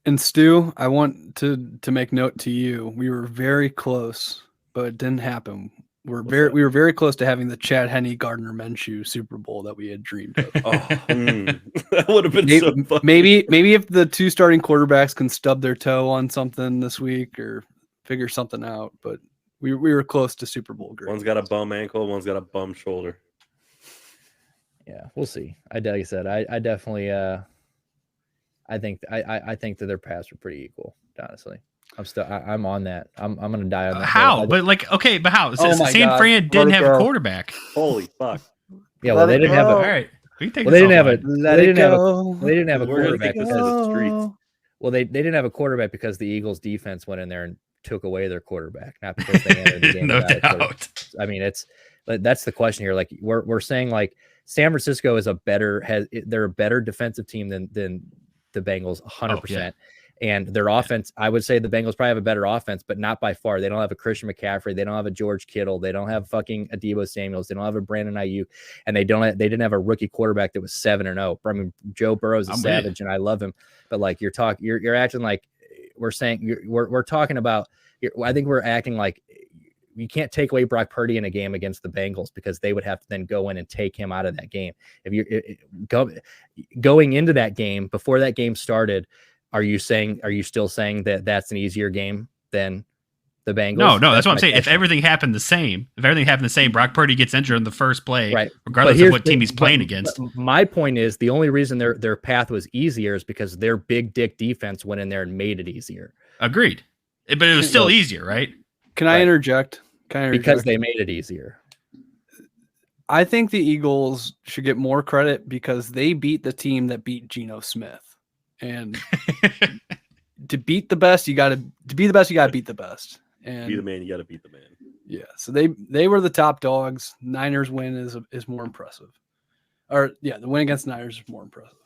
And Stu, I want to make note to you. We were very close, but it didn't happen. We were very close to having the Chad Henne Gardner Minshew Super Bowl that we had dreamed of. That would have been so fun. Maybe if the two starting quarterbacks can stub their toe on something this week or figure something out, but we were close to Super Bowl. One's got a bum ankle, one's got a bum shoulder. Yeah, we'll see. Like I said, I definitely I think that their paths were pretty equal, honestly. I'm on that. I'm gonna die on that. How? But how? San Fran didn't have a quarterback. Holy fuck. Yeah, well, they didn't have a. All right. They didn't have a quarterback because well, they didn't have a quarterback because the Eagles defense went in there and took away their quarterback, not because they entered the game. No doubt. I mean, that's the question here. Like we're saying, like San Francisco is they're a better defensive team than the Bengals, 100%. And their offense, I would say the Bengals probably have a better offense, but not by far. They don't have a Christian McCaffrey. They don't have a George Kittle. They don't have fucking Adebo Samuels. They don't have a Brandon Ayuk. And they didn't have a rookie quarterback that was 7-0. I mean, Joe Burrow's a savage and I love him. But like you're acting like we're saying, we're talking about, I think we're acting like you can't take away Brock Purdy in a game against the Bengals because they would have to then go in and take him out of that game. If you're going into that game, before that game started, are you still saying that that's an easier game than the Bengals? No, that's what I'm saying. If everything happened the same, Brock Purdy gets injured in the first play, right? Regardless of what team he's playing against. My point is the only reason their path was easier is because their big dick defense went in there and made it easier. Agreed. But it was still easier, right? Can I interject? Because they made it easier. I think the Eagles should get more credit because they beat the team that beat Geno Smith. And to beat the best, you got to beat the best. And be the man, you got to beat the man. Yeah. So they were the top dogs. Niners win is more impressive. The win against the Niners is more impressive.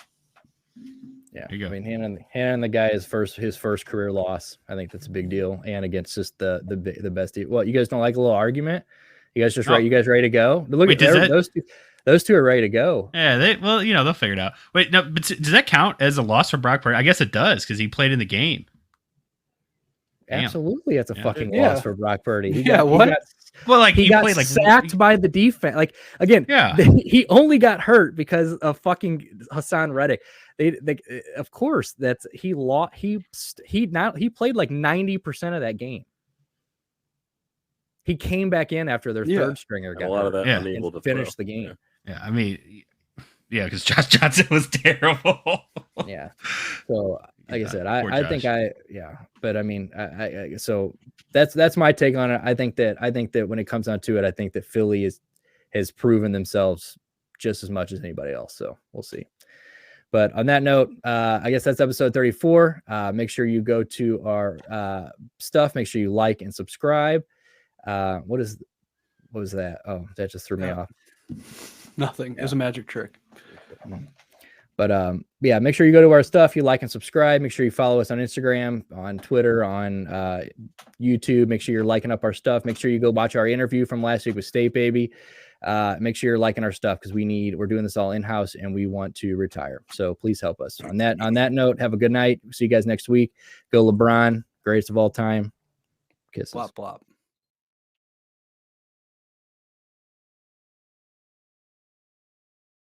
Yeah, I mean, handing the guy his first career loss, I think that's a big deal, and against just the best team. Well, you guys don't like a little argument? You guys just You guys ready to go? Look at those two. Those two are ready to go. Yeah, they'll figure it out. Wait, no, but does that count as a loss for Brock Purdy? I guess it does because he played in the game. Absolutely, that's a fucking loss for Brock Purdy. He got sacked by the defense. Like again, he only got hurt because of fucking Hassan Reddick. They of course he played like 90% of that game. He came back in after their third stringer got a lot of that and finished the game. Yeah, I mean, because Josh Johnson was terrible. Yeah. So, like I said, I think but I mean, so that's my take on it. I think that when it comes down to it, I think that Philly has proven themselves just as much as anybody else. So we'll see. But on that note, I guess that's episode 34. Make sure you go to our stuff. Make sure you like and subscribe. What was that? Oh, that just threw me off. Nothing. It was a magic trick. But yeah, make sure you go to our stuff. You like and subscribe. Make sure you follow us on Instagram, on Twitter, on YouTube. Make sure you're liking up our stuff. Make sure you go watch our interview from last week with State Baby. Make sure you're liking our stuff because we're doing this all in-house and we want to retire. So please help us. On that note, have a good night. See you guys next week. Go LeBron, greatest of all time. Kisses. Blop, blop.